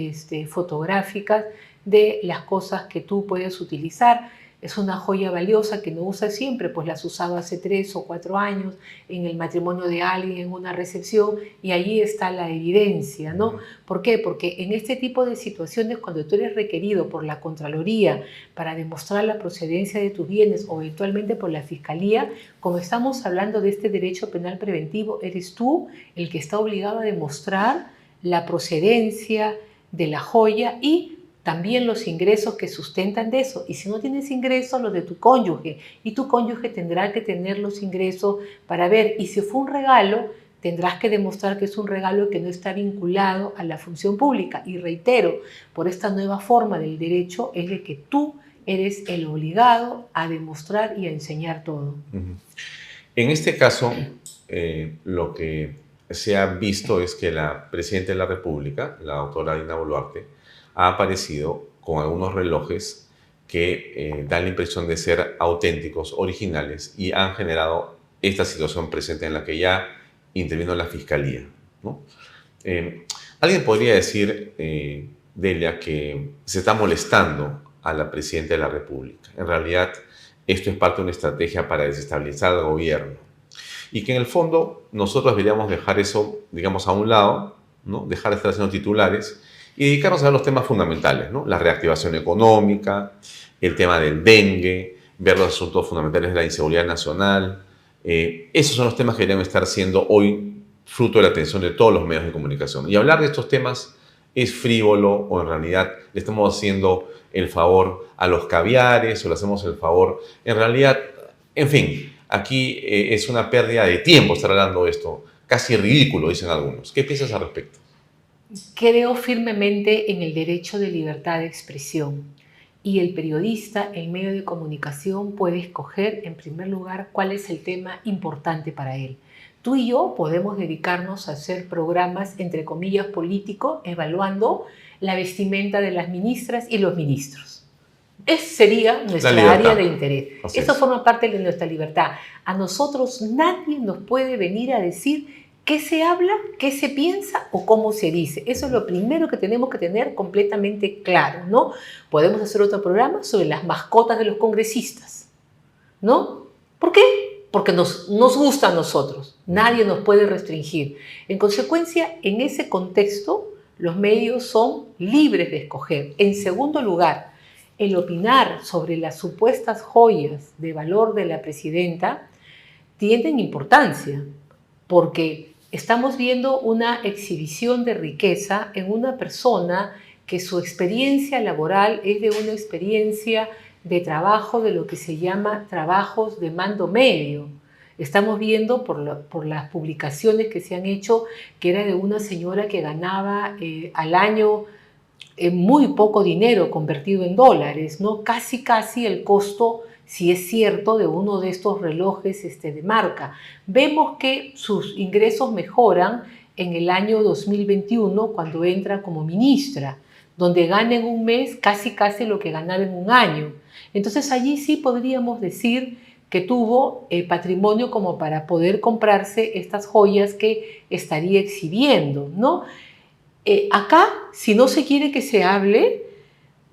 fotográficas de las cosas que tú puedes utilizar. Es una joya valiosa que no usas siempre, pues la has usado hace 3 o 4 años en el matrimonio de alguien, en una recepción, y allí está la evidencia, ¿no? ¿Por qué? Porque en este tipo de situaciones, cuando tú eres requerido por la Contraloría para demostrar la procedencia de tus bienes o eventualmente por la Fiscalía, como estamos hablando de este derecho penal preventivo, eres tú el que está obligado a demostrar la procedencia de la joya y también los ingresos que sustentan de eso. Y si no tienes ingresos, los de tu cónyuge. Y tu cónyuge tendrá que tener los ingresos para ver. Y si fue un regalo, tendrás que demostrar que es un regalo que no está vinculado a la función pública. Y reitero, por esta nueva forma del derecho es de que tú eres el obligado a demostrar y a enseñar todo. En este caso, lo que se ha visto es que la Presidenta de la República, la doctora Dina Boluarte, ha aparecido con algunos relojes que dan la impresión de ser auténticos, originales, y han generado esta situación presente en la que ya intervino la Fiscalía, ¿no? Alguien podría decir, Delia, que se está molestando a la Presidenta de la República. En realidad, esto es parte de una estrategia para desestabilizar al gobierno. Y que en el fondo nosotros deberíamos dejar eso, digamos, a un lado, ¿no? Dejar de estar haciendo titulares y dedicarnos a ver los temas fundamentales, ¿no? La reactivación económica, el tema del dengue, ver los asuntos fundamentales de la inseguridad nacional. Esos son los temas que deberían estar siendo hoy fruto de la atención de todos los medios de comunicación. Y hablar de estos temas es frívolo o en realidad le estamos haciendo el favor a los caviares o le hacemos el favor. En realidad, en fin, aquí es una pérdida de tiempo estar hablando de esto, casi ridículo, dicen algunos. ¿Qué piensas al respecto? Creo firmemente en el derecho de libertad de expresión y el periodista, el medio de comunicación, puede escoger en primer lugar cuál es el tema importante para él. Tú y yo podemos dedicarnos a hacer programas, entre comillas, políticos, evaluando la vestimenta de las ministras y los ministros. Esa sería nuestra área de interés. Eso forma parte de nuestra libertad. A nosotros nadie nos puede venir a decir qué se habla, qué se piensa o cómo se dice. Eso es lo primero que tenemos que tener completamente claro, ¿no? Podemos hacer otro programa sobre las mascotas de los congresistas, ¿no? ¿Por qué? Porque nos gusta a nosotros. Nadie nos puede restringir. En consecuencia, en ese contexto, los medios son libres de escoger. En segundo lugar, el opinar sobre las supuestas joyas de valor de la presidenta tienen importancia, porque estamos viendo una exhibición de riqueza en una persona que su experiencia laboral es de una experiencia de trabajo de lo que se llama trabajos de mando medio. Estamos viendo por las publicaciones que se han hecho que era de una señora que ganaba al año muy poco dinero convertido en dólares, ¿no? Casi el costo, si es cierto, de uno de estos relojes de marca. Vemos que sus ingresos mejoran en el año 2021 cuando entra como ministra, donde gana en un mes casi lo que ganaba en un año. Entonces allí sí podríamos decir que tuvo patrimonio como para poder comprarse estas joyas que estaría exhibiendo, ¿no? Acá, si no se quiere que se hable,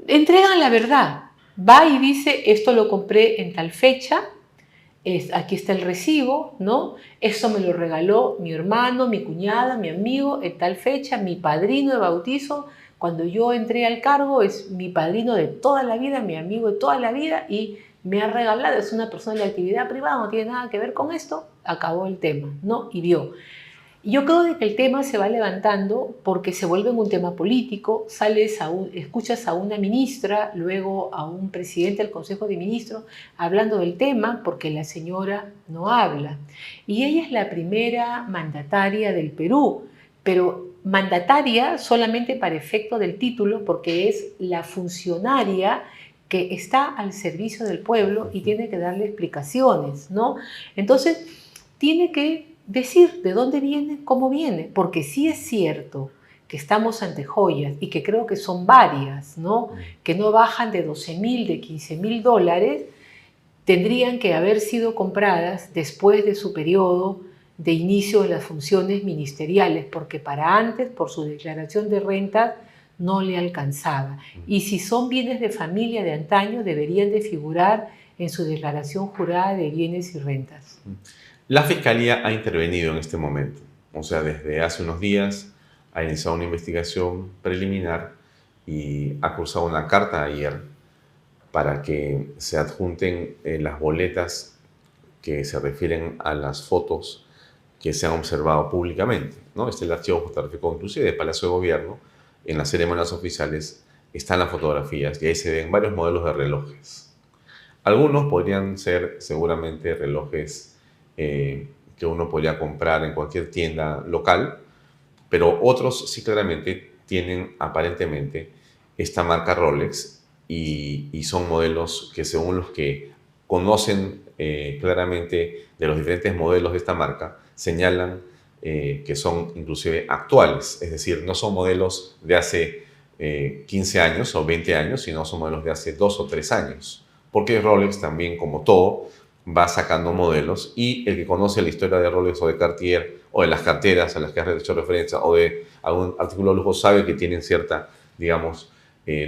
entregan la verdad. Va y dice, esto lo compré en tal fecha, aquí está el recibo, ¿no? Esto me lo regaló mi hermano, mi cuñada, mi amigo, en tal fecha, mi padrino de bautizo. Cuando yo entré al cargo, es mi padrino de toda la vida, mi amigo de toda la vida, y me ha regalado, es una persona de la actividad privada, no tiene nada que ver con esto, acabó el tema, ¿no? Y vio. Yo creo que el tema se va levantando porque se vuelve un tema político, escuchas a una ministra, luego a un presidente del Consejo de Ministros hablando del tema porque la señora no habla. Y ella es la primera mandataria del Perú, pero mandataria solamente para efecto del título porque es la funcionaria que está al servicio del pueblo y tiene que darle explicaciones, ¿no? Entonces, tiene que decir de dónde viene, cómo viene, porque sí es cierto que estamos ante joyas y que creo que son varias, ¿no? Que no bajan de 12.000, de 15.000 dólares, tendrían que haber sido compradas después de su periodo de inicio de las funciones ministeriales, porque para antes, por su declaración de rentas, no le alcanzaba. Y si son bienes de familia de antaño, deberían de figurar en su declaración jurada de bienes y rentas. La Fiscalía ha intervenido en este momento, o sea, desde hace unos días ha iniciado una investigación preliminar y ha cursado una carta ayer para que se adjunten las boletas que se refieren a las fotos que se han observado públicamente, ¿no? Este es el archivo fotográfico inclusive del Palacio de Gobierno. En las ceremonias oficiales están las fotografías y ahí se ven varios modelos de relojes. Algunos podrían ser seguramente relojes que uno podría comprar en cualquier tienda local, pero otros sí claramente tienen aparentemente esta marca Rolex y son modelos que según los que conocen claramente de los diferentes modelos de esta marca, señalan que son inclusive actuales, es decir, no son modelos de hace 15 años o 20 años, sino son modelos de hace 2 o 3 años, porque Rolex también, como todo, va sacando modelos y el que conoce la historia de Rolex o de Cartier o de las carteras a las que has hecho referencia o de algún artículo de lujo sabe que tienen cierta, digamos,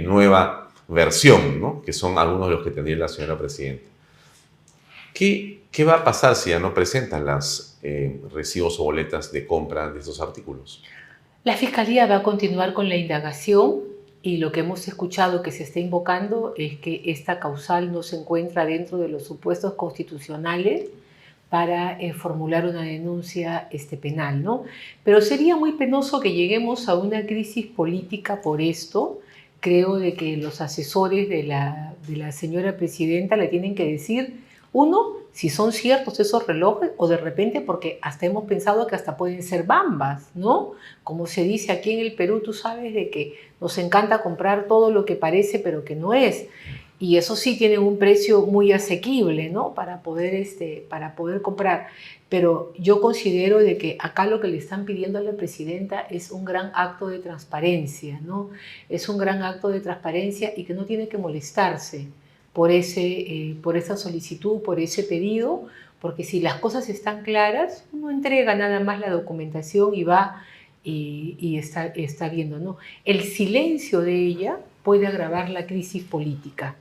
nueva versión, ¿no? Que son algunos de los que tendría la señora presidenta. ¿Qué va a pasar si ya no presentan las recibos o boletas de compra de estos artículos? La Fiscalía va a continuar con la indagación y lo que hemos escuchado que se está invocando es que esta causal no se encuentra dentro de los supuestos constitucionales para formular una denuncia penal, ¿no? Pero sería muy penoso que lleguemos a una crisis política por esto. Creo de que los asesores de la señora presidenta le tienen que decir, uno, si son ciertos esos relojes o de repente porque hasta hemos pensado que hasta pueden ser bambas, ¿no? Como se dice aquí en el Perú, tú sabes de que nos encanta comprar todo lo que parece pero que no es. Y eso sí tienen un precio muy asequible, ¿no? Para poder comprar. Pero yo considero de que acá lo que le están pidiendo a la presidenta es un gran acto de transparencia, ¿no? Es un gran acto de transparencia y que no tiene que molestarse por esa solicitud, por ese pedido, porque si las cosas están claras, uno entrega nada más la documentación y va y está viendo, ¿no? El silencio de ella puede agravar la crisis política,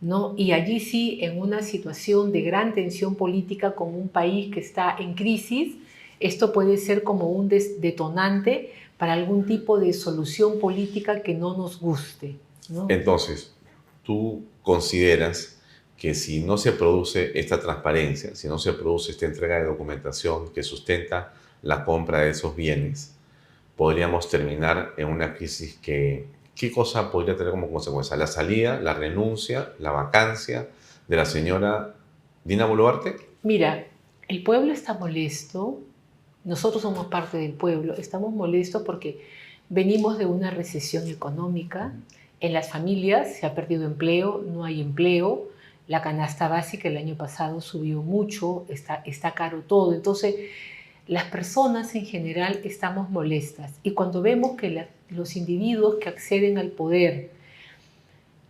¿no? Y allí sí, en una situación de gran tensión política con un país que está en crisis, esto puede ser como un detonante para algún tipo de solución política que no nos guste, ¿no? Entonces, ¿tú consideras que si no se produce esta transparencia, si no se produce esta entrega de documentación que sustenta la compra de esos bienes, podríamos terminar en una crisis ¿qué cosa podría tener como consecuencia? ¿La salida, la renuncia, la vacancia de la señora Dina Boluarte? Mira, el pueblo está molesto, nosotros somos parte del pueblo, estamos molestos porque venimos de una recesión económica, en las familias se ha perdido empleo, no hay empleo, la canasta básica el año pasado subió mucho, está caro todo, entonces las personas en general estamos molestas y cuando vemos que los individuos que acceden al poder,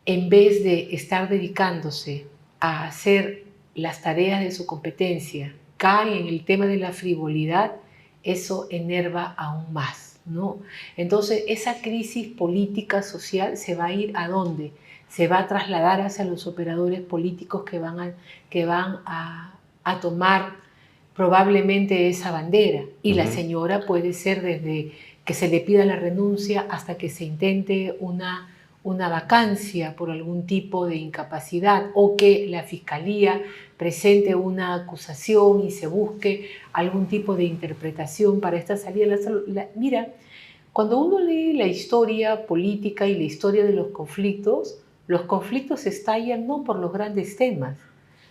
en vez de estar dedicándose a hacer las tareas de su competencia, caen en el tema de la frivolidad, eso enerva aún más, ¿no? Entonces, esa crisis política, social, se va a ir ¿a dónde? Se va a trasladar hacia los operadores políticos que van a tomar probablemente esa bandera. Y la señora puede ser desde que se le pida la renuncia hasta que se intente una vacancia por algún tipo de incapacidad o que la fiscalía presente una acusación y se busque algún tipo de interpretación para esta salida. Mira, cuando uno lee la historia política y la historia de los conflictos estallan no por los grandes temas,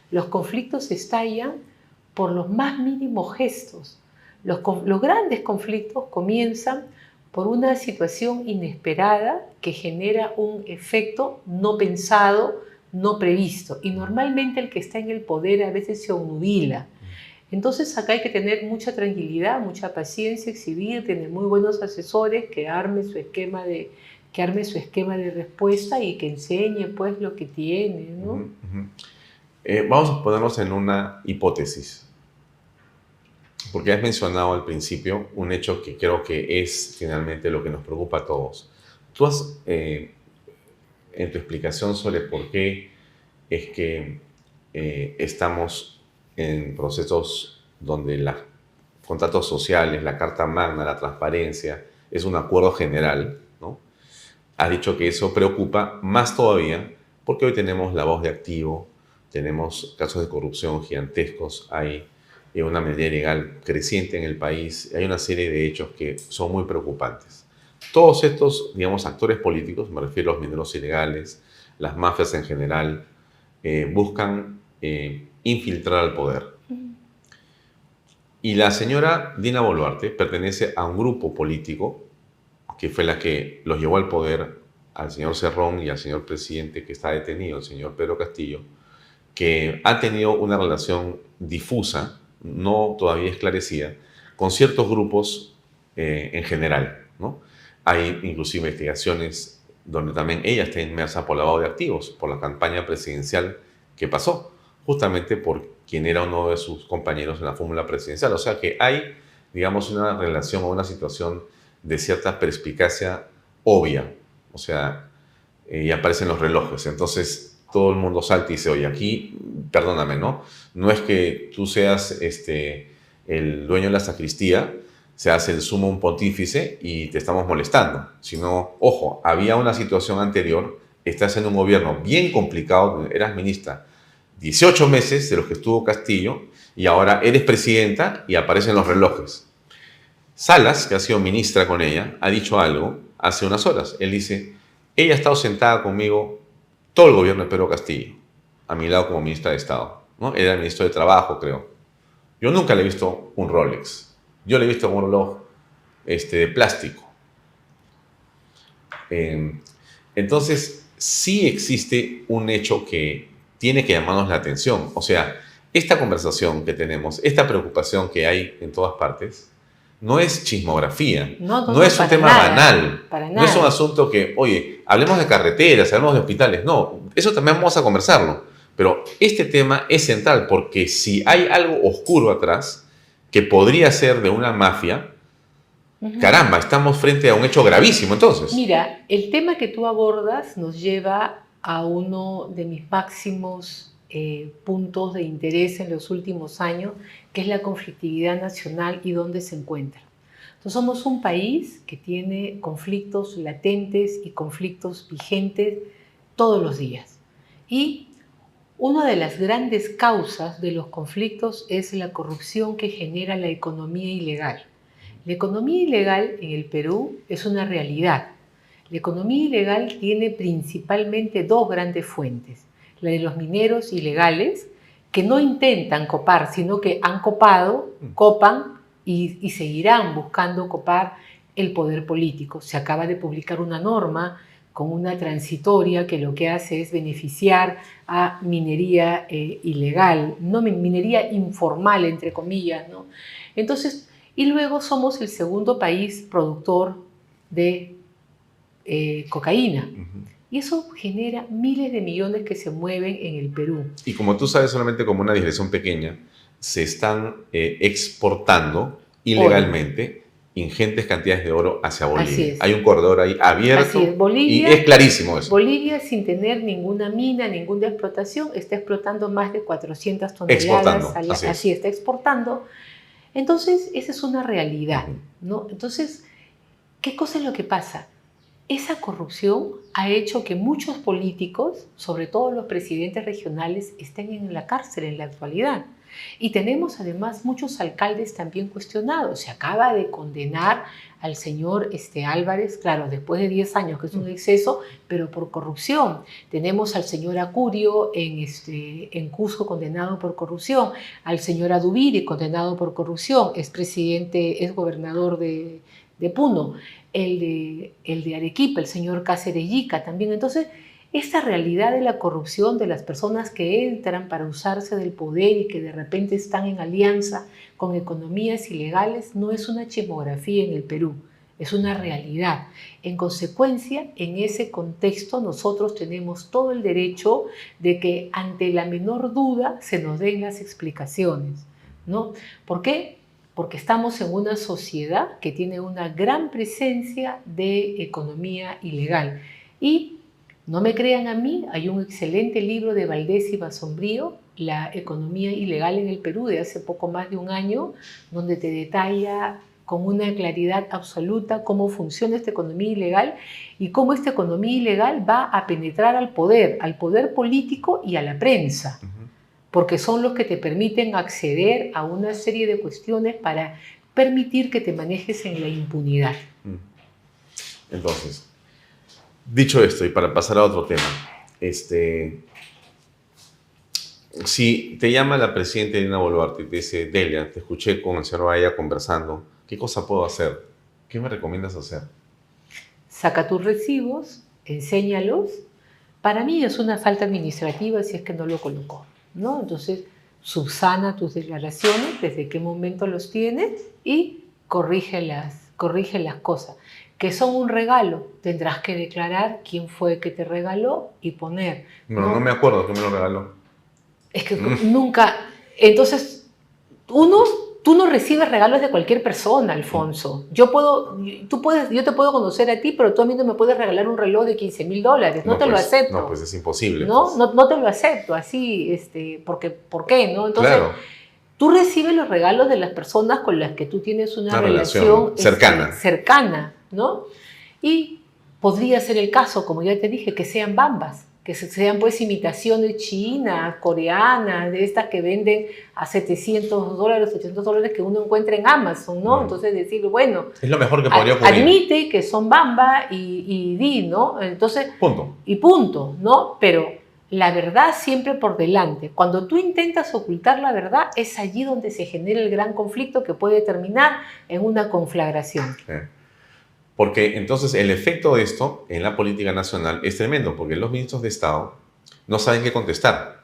los conflictos estallan por los más mínimos gestos. Los grandes conflictos comienzan por una situación inesperada que genera un efecto no pensado, no previsto. Y normalmente el que está en el poder a veces se obnubila. Entonces acá hay que tener mucha tranquilidad, mucha paciencia, exhibir, tener muy buenos asesores que arme su esquema de respuesta y que enseñe pues lo que tiene, ¿no? Vamos a ponernos en una hipótesis, porque has mencionado al principio un hecho que creo que es finalmente lo que nos preocupa a todos. Tú has, en tu explicación sobre por qué es que estamos en procesos donde los contratos sociales, la Carta Magna, la transparencia, es un acuerdo general, ¿no? Has dicho que eso preocupa más todavía porque hoy tenemos la voz de activo, tenemos casos de corrupción gigantescos, hay una medida legal creciente en el país, hay una serie de hechos que son muy preocupantes. Todos estos, digamos, actores políticos, me refiero a los mineros ilegales, las mafias en general, buscan infiltrar al poder. Y la señora Dina Boluarte pertenece a un grupo político que fue la que los llevó al poder al señor Cerrón y al señor presidente que está detenido, el señor Pedro Castillo, que ha tenido una relación difusa, no todavía esclarecida, con ciertos grupos en general, ¿no? Hay inclusive investigaciones donde también ella está inmersa por lavado de activos, por la campaña presidencial que pasó, justamente por quien era uno de sus compañeros en la fórmula presidencial. O sea que hay, digamos, una relación o una situación de cierta perspicacia obvia, o sea, y aparecen los relojes. Entonces, todo el mundo salta y dice, oye, aquí, perdóname, ¿no? No es que tú seas el dueño de la sacristía, seas el sumo pontífice y te estamos molestando, sino, ojo, había una situación anterior, estás en un gobierno bien complicado, eras ministra 18 meses de los que estuvo Castillo y ahora eres presidenta y aparecen los relojes. Salas, que ha sido ministra con ella, ha dicho algo hace unas horas. Él dice, ella ha estado sentada conmigo todo el gobierno de Pedro Castillo, a mi lado como ministra de Estado. ¿no? Era el ministro de Trabajo, creo. Yo nunca le he visto un Rolex. Yo le he visto un reloj de plástico. Entonces, sí existe un hecho que tiene que llamarnos la atención. O sea, esta conversación que tenemos, esta preocupación que hay en todas partes, no es chismografía, no es un tema banal, no es un asunto que, oye, hablemos de carreteras, hablemos de hospitales. No, eso también vamos a conversarlo. Pero este tema es central porque si hay algo oscuro atrás, que podría ser de una mafia, caramba, estamos frente a un hecho gravísimo entonces. Mira, el tema que tú abordas nos lleva a uno de mis máximos puntos de interés en los últimos años, que es la conflictividad nacional y dónde se encuentra. Entonces, somos un país que tiene conflictos latentes y conflictos vigentes todos los días. Y una de las grandes causas de los conflictos es la corrupción que genera la economía ilegal. La economía ilegal en el Perú es una realidad. La economía ilegal tiene principalmente dos grandes fuentes. La de los mineros ilegales, que no intentan copar, sino que han copado, copan y seguirán buscando copar el poder político. Se acaba de publicar una norma con una transitoria que lo que hace es beneficiar a minería ilegal, no minería informal, entre comillas, ¿no? Entonces, y luego somos el segundo país productor de cocaína. Y eso genera miles de millones que se mueven en el Perú. Y como tú sabes, solamente como una digresión pequeña, se están exportando ilegalmente ingentes cantidades de oro hacia Bolivia. Así es. Hay un corredor ahí abierto. Así es. Bolivia, y es clarísimo eso. Bolivia, sin tener ninguna mina, ninguna explotación, está explotando más de 400 toneladas. Exportando, así está exportando. Entonces, esa es una realidad, ¿no? Entonces, ¿qué cosa es lo que pasa? Esa corrupción ha hecho que muchos políticos, sobre todo los presidentes regionales, estén en la cárcel en la actualidad. Y tenemos además muchos alcaldes también cuestionados. Se acaba de condenar al señor Álvarez, claro, después de 10 años, que es un exceso, pero por corrupción. Tenemos al señor Acurio en Cusco condenado por corrupción, al señor Adubiri condenado por corrupción, es gobernador de Puno, el de Arequipa, el señor Cáceres Yica también. Entonces, esta realidad de la corrupción de las personas que entran para usarse del poder y que de repente están en alianza con economías ilegales no es una chismografía en el Perú, es una realidad. En consecuencia, en ese contexto nosotros tenemos todo el derecho de que ante la menor duda se nos den las explicaciones, ¿no? ¿Por qué? Porque estamos en una sociedad que tiene una gran presencia de economía ilegal. Y no me crean a mí, hay un excelente libro de Valdés y Basombrío, La economía ilegal en el Perú, de hace poco más de un año, donde te detalla con una claridad absoluta cómo funciona esta economía ilegal y cómo esta economía ilegal va a penetrar al poder político y a la prensa. Porque son los que te permiten acceder a una serie de cuestiones para permitir que te manejes en la impunidad. Entonces, dicho esto, y para pasar a otro tema, si te llama la presidenta Dina Boluarte y te dice, Delia, te escuché con el señor Bahía conversando, ¿qué cosa puedo hacer? ¿Qué me recomiendas hacer? Saca tus recibos, enséñalos. Para mí es una falta administrativa si es que no lo colocó, ¿no? Entonces, subsana tus declaraciones, desde qué momento los tienes y corrige las cosas. Que son un regalo, tendrás que declarar quién fue que te regaló y poner. No me acuerdo quién me lo regaló. Es que nunca... Entonces, tú no recibes regalos de cualquier persona, Alfonso. Yo te puedo conocer a ti, pero tú a mí no me puedes regalar un reloj de $15,000. No te lo acepto. No, pues es imposible. No te lo acepto así, porque ¿por qué? ¿No? Entonces, claro. Tú recibes los regalos de las personas con las que tú tienes una relación cercana, ¿no? Y podría ser el caso, como ya te dije, que sean bambas, que sean pues imitaciones chinas, coreanas, de estas que venden a $700, $800 que uno encuentra en Amazon, ¿no? Entonces decir, bueno, es lo mejor que podría ocurrir. Admite que son bamba y di, ¿no? Entonces, punto. Y punto, ¿no? Pero la verdad siempre por delante. Cuando tú intentas ocultar la verdad, es allí donde se genera el gran conflicto que puede terminar en una conflagración. Porque entonces el efecto de esto en la política nacional es tremendo, porque los ministros de Estado no saben qué contestar.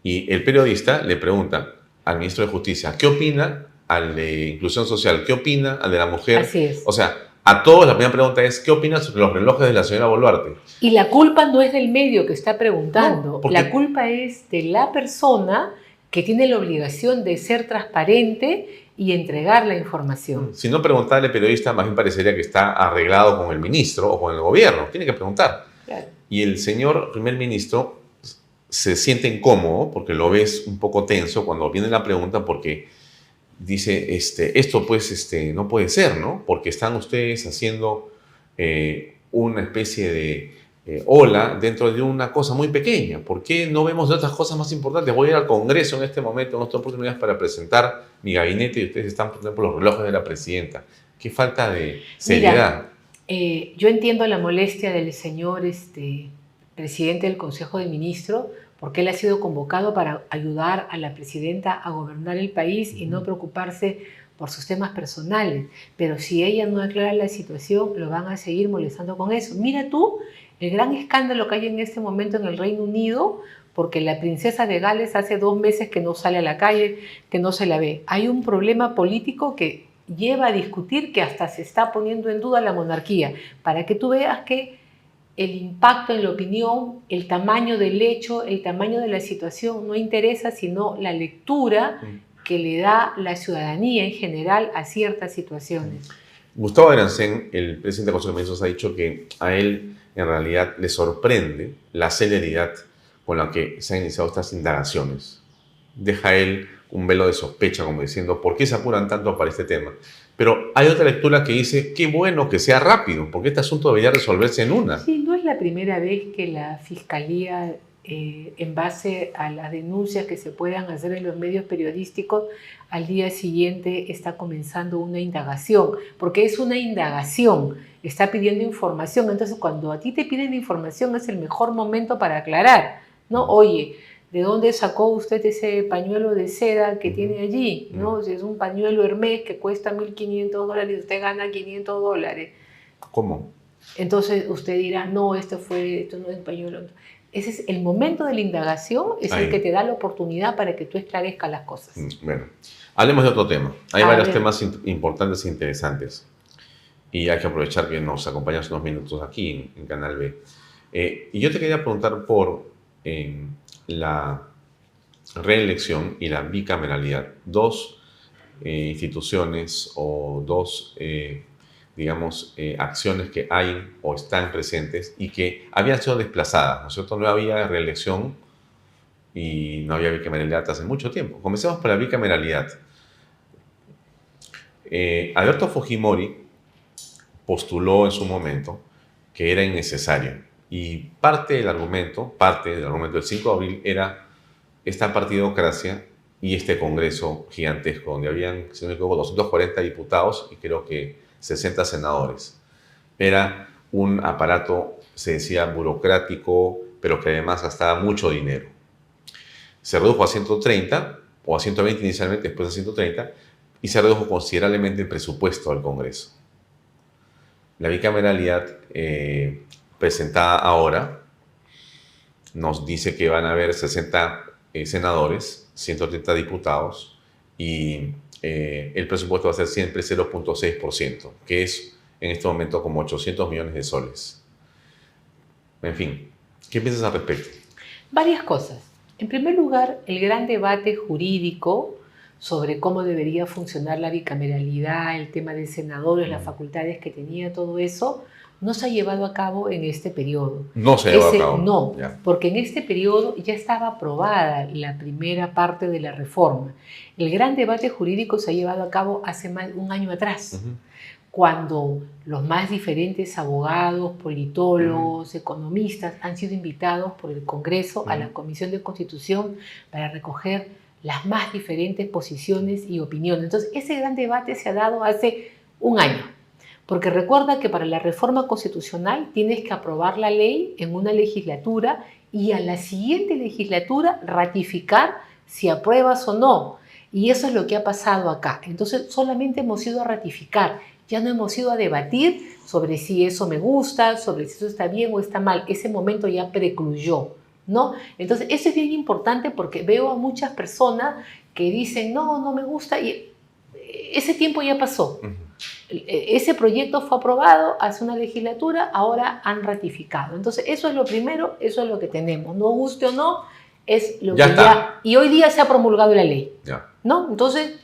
Y el periodista le pregunta al ministro de Justicia, ¿qué opina? Al de Inclusión Social, ¿qué opina? Al de la mujer. Así es. O sea, a todos la primera pregunta es, ¿qué opinas sobre los relojes de la señora Boluarte? Y la culpa no es del medio que está preguntando, No, porque... la culpa es de la persona que tiene la obligación de ser transparente y entregar la información. Si no preguntarle al periodista, más bien parecería que está arreglado con el ministro o con el gobierno. Tiene que preguntar. Claro. Y el señor primer ministro se siente incómodo porque lo ves un poco tenso cuando viene la pregunta porque dice, esto pues no puede ser, ¿no? Porque están ustedes haciendo una especie de ola dentro de una cosa muy pequeña. ¿Por qué no vemos de otras cosas más importantes? Voy a ir al Congreso en este momento, en esta oportunidad, para presentar mi gabinete y ustedes están preguntando por los relojes de la presidenta. Qué falta de seriedad. Mira, yo entiendo la molestia del señor presidente del Consejo de Ministros, porque él ha sido convocado para ayudar a la presidenta a gobernar el país y no preocuparse por sus temas personales. Pero si ella no aclara la situación, lo van a seguir molestando con eso. Mira tú el gran escándalo que hay en este momento en el Reino Unido, porque la princesa de Gales hace 2 meses que no sale a la calle, que no se la ve. Hay un problema político que lleva a discutir que hasta se está poniendo en duda la monarquía, para que tú veas que el impacto en la opinión, el tamaño del hecho, el tamaño de la situación no interesa, sino la lectura que le da la ciudadanía en general a ciertas situaciones. Gustavo Berencén, el presidente del Consejo de Ministros, ha dicho que a él en realidad le sorprende la celeridad con la que se han iniciado estas indagaciones. Deja a él un velo de sospecha, como diciendo, ¿por qué se apuran tanto para este tema? Pero hay otra lectura que dice, qué bueno que sea rápido, porque este asunto debería resolverse en una. Sí, no es la primera vez que la Fiscalía, en base a las denuncias que se puedan hacer en los medios periodísticos, al día siguiente está comenzando una indagación, porque es una indagación, está pidiendo información. Entonces, cuando a ti te piden información, es el mejor momento para aclarar, ¿no? Oye, ¿de dónde sacó usted ese pañuelo de seda que tiene allí? ¿No? Si es un pañuelo Hermès que cuesta $1.500 y usted gana $500. ¿Cómo? Entonces usted dirá, no, esto no es pañuelo. Ese es el momento de la indagación, es el que te da la oportunidad para que tú esclarezcas las cosas. Bueno, hablemos de otro tema. Hay varios temas importantes e interesantes. Y hay que aprovechar que nos acompañas unos minutos aquí en Canal B. Y yo te quería preguntar por la reelección y la bicameralidad. 2 instituciones o 2, digamos, acciones que hay o están presentes y que habían sido desplazadas, ¿no es cierto? No había reelección y no había bicameralidad hace mucho tiempo. Comencemos por la bicameralidad. Alberto Fujimori postuló en su momento que era innecesario. Y parte del argumento del 5 de abril era esta partidocracia y este congreso gigantesco, donde habían, si no me equivoco, 240 diputados y creo que 60 senadores. Era un aparato, se decía, burocrático, pero que además gastaba mucho dinero. Se redujo a 130, o a 120 inicialmente, después a 130, y se redujo considerablemente el presupuesto del Congreso. La bicameralidad presentada ahora nos dice que van a haber 60 senadores, 130 diputados y el presupuesto va a ser siempre 0.6%, que es en este momento como 800 millones de soles. En fin, ¿qué piensas al respecto? Varias cosas. En primer lugar, el gran debate jurídico sobre cómo debería funcionar la bicameralidad, el tema de senadores, las facultades que tenía, todo eso, no se ha llevado a cabo en este periodo. No se ha llevado a cabo. No, porque en este periodo ya estaba aprobada la primera parte de la reforma. El gran debate jurídico se ha llevado a cabo hace más de un año atrás, cuando los más diferentes abogados, politólogos, economistas han sido invitados por el Congreso a la Comisión de Constitución para recoger las más diferentes posiciones y opiniones. Entonces, ese gran debate se ha dado hace un año. Porque recuerda que para la reforma constitucional tienes que aprobar la ley en una legislatura y a la siguiente legislatura ratificar si apruebas o no. Y eso es lo que ha pasado acá. Entonces solamente hemos ido a ratificar, ya no hemos ido a debatir sobre si eso me gusta, sobre si eso está bien o está mal. Ese momento ya precluyó, ¿no? Entonces eso es bien importante porque veo a muchas personas que dicen, no, no me gusta, y ese tiempo ya pasó. Ese proyecto fue aprobado hace una legislatura, ahora han ratificado. Entonces eso es lo primero, eso es lo que tenemos. No guste o no, es lo ya que está. ya... Y hoy día se ha promulgado la ley, Ya. ¿no? Entonces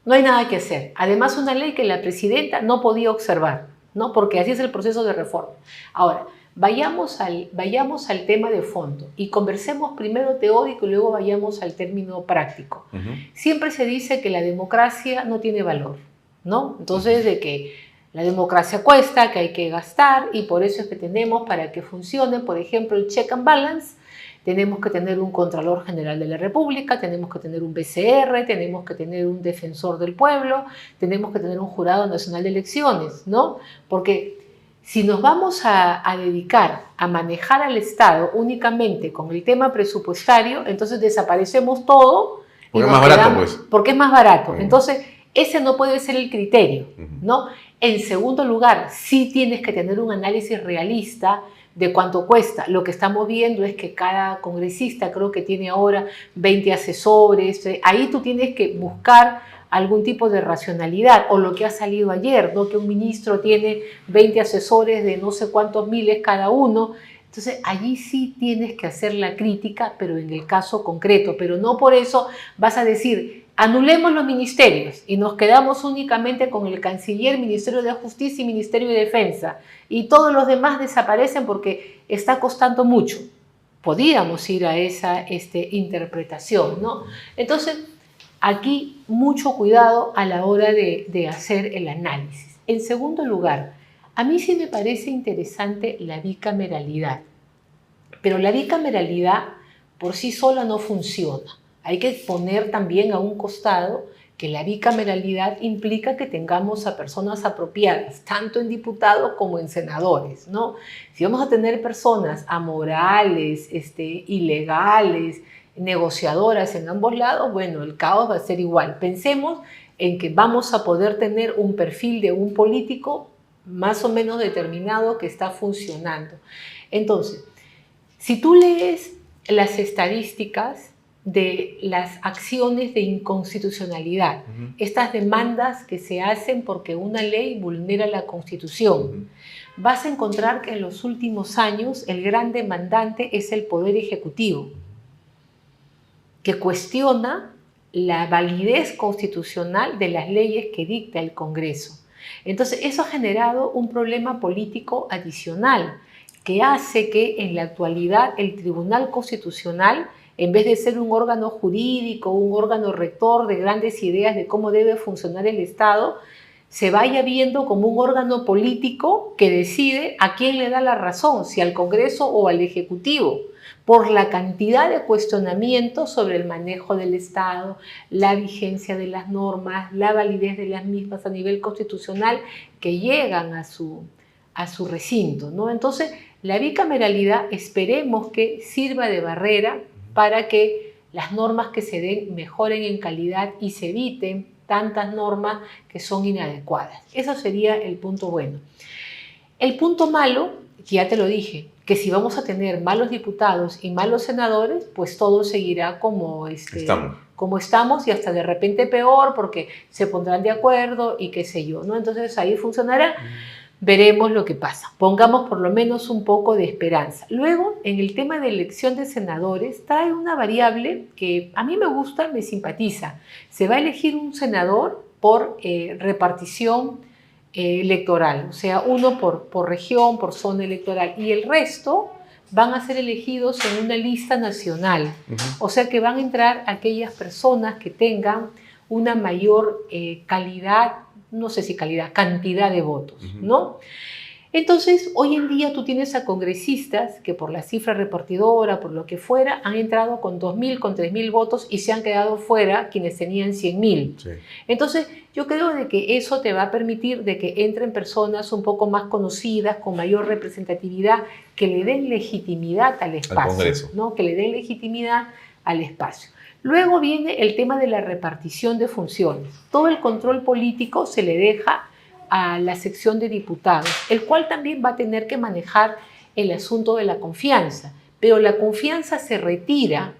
no hay nada que hacer. Además, una ley que la presidenta no podía observar, ¿no? Porque así es el proceso de reforma. Ahora, vayamos al tema de fondo y conversemos primero teórico y luego vayamos al término práctico. Siempre se dice que la democracia no tiene valor, ¿no? Entonces, de que la democracia cuesta, que hay que gastar, y por eso es que tenemos, para que funcione, por ejemplo, el check and balance, tenemos que tener un Contralor General de la República, tenemos que tener un BCR, tenemos que tener un Defensor del Pueblo, tenemos que tener un Jurado Nacional de Elecciones, ¿no? Porque si nos vamos a dedicar a manejar al Estado únicamente con el tema presupuestario, entonces desaparecemos todo. Porque es más barato, pues. Porque es más barato. Entonces, ese no puede ser el criterio, ¿no? En segundo lugar, sí tienes que tener un análisis realista de cuánto cuesta. Lo que estamos viendo es que cada congresista creo que tiene ahora 20 asesores. Ahí tú tienes que buscar algún tipo de racionalidad, o lo que ha salido ayer, ¿no? Que un ministro tiene 20 asesores de no sé cuántos miles cada uno. Entonces, allí sí tienes que hacer la crítica, pero en el caso concreto. Pero no por eso vas a decir, anulemos los ministerios y nos quedamos únicamente con el Canciller, Ministerio de Justicia y Ministerio de Defensa. Y todos los demás desaparecen porque está costando mucho. Podíamos ir a esa interpretación, ¿no? Entonces, aquí mucho cuidado a la hora de hacer el análisis. En segundo lugar, a mí sí me parece interesante la bicameralidad, pero la bicameralidad por sí sola no funciona. Hay que poner también a un costado que la bicameralidad implica que tengamos a personas apropiadas, tanto en diputados como en senadores, ¿no? Si vamos a tener personas amorales, ilegales, negociadoras en ambos lados, bueno, el caos va a ser igual. Pensemos en que vamos a poder tener un perfil de un político más o menos determinado que está funcionando. Entonces, si tú lees las estadísticas de las acciones de inconstitucionalidad, estas demandas que se hacen porque una ley vulnera la Constitución, vas a encontrar que en los últimos años el gran demandante es el Poder Ejecutivo, que cuestiona la validez constitucional de las leyes que dicta el Congreso. Entonces, eso ha generado un problema político adicional que hace que en la actualidad el Tribunal Constitucional, en vez de ser un órgano jurídico, un órgano rector de grandes ideas de cómo debe funcionar el Estado, se vaya viendo como un órgano político que decide a quién le da la razón, si al Congreso o al Ejecutivo, por la cantidad de cuestionamientos sobre el manejo del Estado, la vigencia de las normas, la validez de las mismas a nivel constitucional que llegan a su recinto, ¿no? Entonces, la bicameralidad esperemos que sirva de barrera para que las normas que se den mejoren en calidad y se eviten tantas normas que son inadecuadas. Eso sería el punto bueno. El punto malo, que ya te lo dije, que si vamos a tener malos diputados y malos senadores, pues todo seguirá como estamos y hasta de repente peor porque se pondrán de acuerdo y qué sé yo, ¿no? Entonces ahí funcionará. Veremos lo que pasa. Pongamos por lo menos un poco de esperanza. Luego, en el tema de elección de senadores, trae una variable que a mí me gusta, me simpatiza. Se va a elegir un senador por repartición electoral, o sea, uno por región, por zona electoral, y el resto van a ser elegidos en una lista nacional. O sea que van a entrar aquellas personas que tengan una mayor calidad, no sé si calidad, cantidad de votos, ¿no? Entonces, hoy en día tú tienes a congresistas que por la cifra repartidora, por lo que fuera, han entrado con 2.000, con 3.000 votos y se han quedado fuera quienes tenían 100.000. Sí. Entonces, yo creo de que eso te va a permitir de que entren personas un poco más conocidas, con mayor representatividad, que le den legitimidad al espacio. Al Congreso. ¿No? Que le den legitimidad al espacio. Luego viene el tema de la repartición de funciones. Todo el control político se le deja a la sección de diputados, el cual también va a tener que manejar el asunto de la confianza, pero la confianza se retira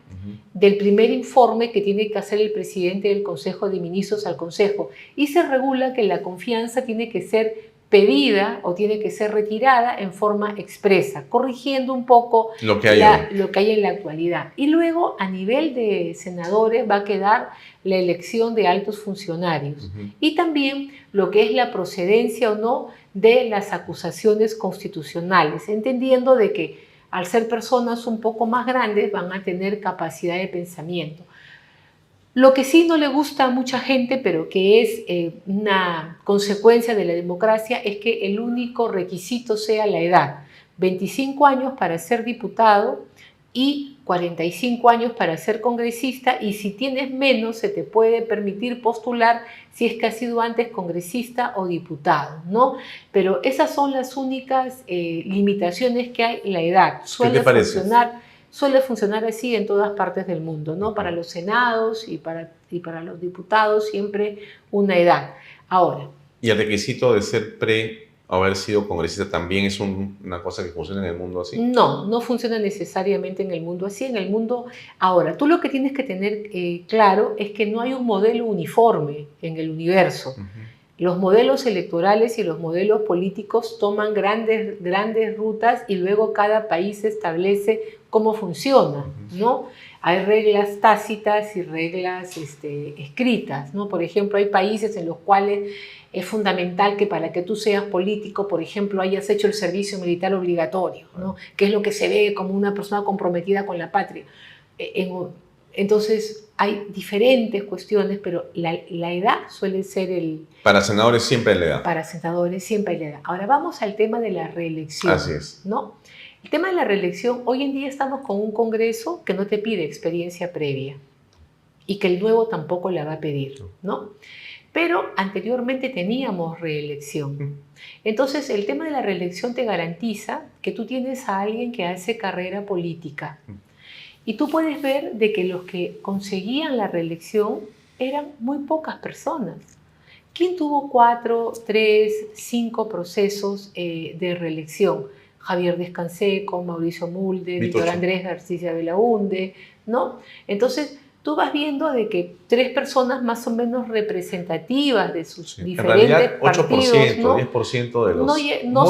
del primer informe que tiene que hacer el presidente del Consejo de Ministros al Consejo y se regula que la confianza tiene que ser pedida o tiene que ser retirada en forma expresa, corrigiendo un poco lo que hay en la actualidad. Y luego, a nivel de senadores, va a quedar la elección de altos funcionarios y también lo que es la procedencia o no de las acusaciones constitucionales, entendiendo de que al ser personas un poco más grandes van a tener capacidad de pensamiento. Lo que sí no le gusta a mucha gente, pero que es una consecuencia de la democracia, es que el único requisito sea la edad. 25 años para ser diputado y 45 años para ser congresista, y si tienes menos se te puede permitir postular si es que has sido antes congresista o diputado, ¿no? Pero esas son las únicas limitaciones que hay en la edad. Suele funcionar así en todas partes del mundo, ¿no? Para los senados y para los diputados siempre una edad. Ahora. ¿Y el requisito de ser haber sido congresista también es una cosa que funciona en el mundo así? No, no funciona necesariamente en el mundo así. En el mundo, ahora, tú lo que tienes que tener claro es que no hay un modelo uniforme en el universo. Los modelos electorales y los modelos políticos toman grandes rutas y luego cada país establece cómo funciona, ¿no? Hay reglas tácitas y reglas escritas, ¿no? Por ejemplo, hay países en los cuales es fundamental que para que tú seas político, por ejemplo, hayas hecho el servicio militar obligatorio, ¿no? Que es lo que se ve como una persona comprometida con la patria. Entonces, hay diferentes cuestiones, pero la edad suele ser Para senadores siempre hay la edad. Para senadores siempre hay la edad. Ahora vamos al tema de la reelección. Así es. ¿No? El tema de la reelección, hoy en día estamos con un Congreso que no te pide experiencia previa y que el nuevo tampoco la va a pedir, ¿no? Pero anteriormente teníamos reelección. Entonces, el tema de la reelección te garantiza que tú tienes a alguien que hace carrera política. Y tú puedes ver de que los que conseguían la reelección eran muy pocas personas. ¿Quién tuvo 4, 3, 5 procesos de reelección? Javier Descanseco, Mauricio Mulder, Víctor Andrés García Belaunde, ¿no? Entonces, tú vas viendo de que 3 personas más o menos representativas de sus diferentes realidad, 8%, partidos, ¿no? 10% de los... No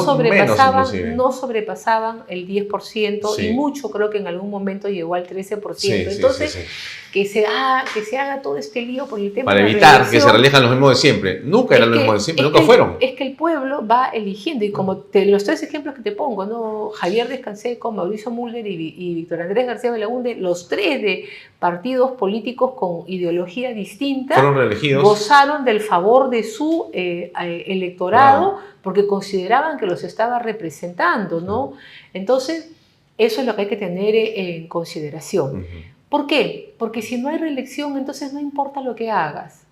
sobrepasaban el 10% y mucho, creo que en algún momento llegó al 13%. Entonces, que se haga todo este lío por el tema para de la evitar que se reelijan los mismos de siempre. Nunca eran los mismos de siempre, nunca fueron. Es que el pueblo va eligiendo, y como los 3 ejemplos que te pongo, ¿no? Javier Descanseco, Mauricio Mulder y Víctor Andrés García Belaunde, los 3 de partidos políticos con ideología distinta, fueron reelegidos, gozaron del favor de su electorado, porque consideraban que los estaba representando, ¿no? Entonces, eso es lo que hay que tener en consideración. ¿Por qué? Porque si no hay reelección, entonces no importa lo que hagas.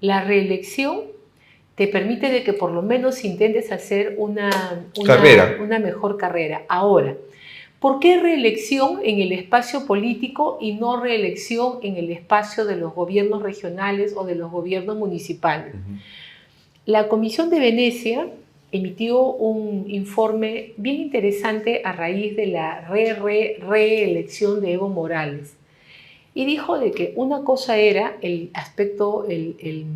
La reelección te permite de que por lo menos intentes hacer una mejor carrera. Ahora, ¿por qué reelección en el espacio político y no reelección en el espacio de los gobiernos regionales o de los gobiernos municipales? La Comisión de Venecia emitió un informe bien interesante a raíz de la reelección de Evo Morales. Y dijo de que una cosa era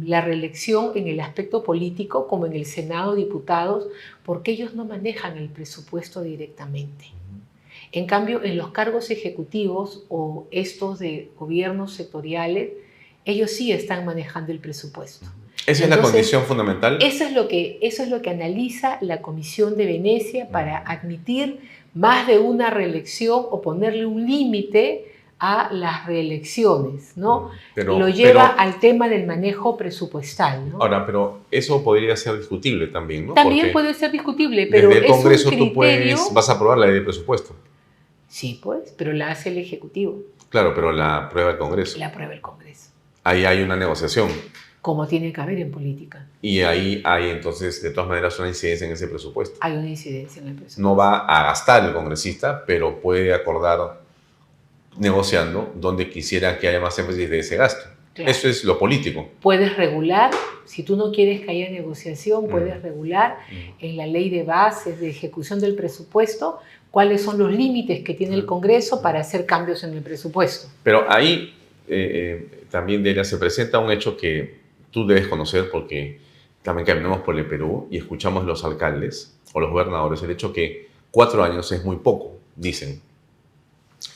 la reelección en el aspecto político, como en el Senado, diputados, porque ellos no manejan el presupuesto directamente. En cambio, en los cargos ejecutivos o estos de gobiernos sectoriales, ellos sí están manejando el presupuesto. ¿Esa es la condición fundamental? Eso es lo que analiza la Comisión de Venecia para admitir más de una reelección o ponerle un límite a las reelecciones, ¿no? Pero, lo lleva al tema del manejo presupuestal, ¿no? Ahora, pero eso podría ser discutible también, ¿no? También Porque puede ser discutible, pero desde el es Congreso un criterio... tú vas a aprobar la ley de presupuesto. Sí, pues, pero la hace el Ejecutivo. Claro, pero la aprueba el Congreso. La aprueba el Congreso. Ahí hay una negociación. Como tiene que haber en política. Y ahí hay entonces, de todas maneras, una incidencia en ese presupuesto. Hay una incidencia en el presupuesto. No va a gastar el congresista, pero puede acordar negociando donde quisiera que haya más énfasis de ese gasto. Claro. Eso es lo político. Puedes regular, si tú no quieres que haya negociación, puedes regular en la ley de bases de ejecución del presupuesto cuáles son los límites que tiene el Congreso para hacer cambios en el presupuesto. Pero ahí también, Delia, se presenta un hecho que tú debes conocer porque también caminamos por el Perú y escuchamos a los alcaldes o los gobernadores el hecho que 4 años es muy poco, dicen.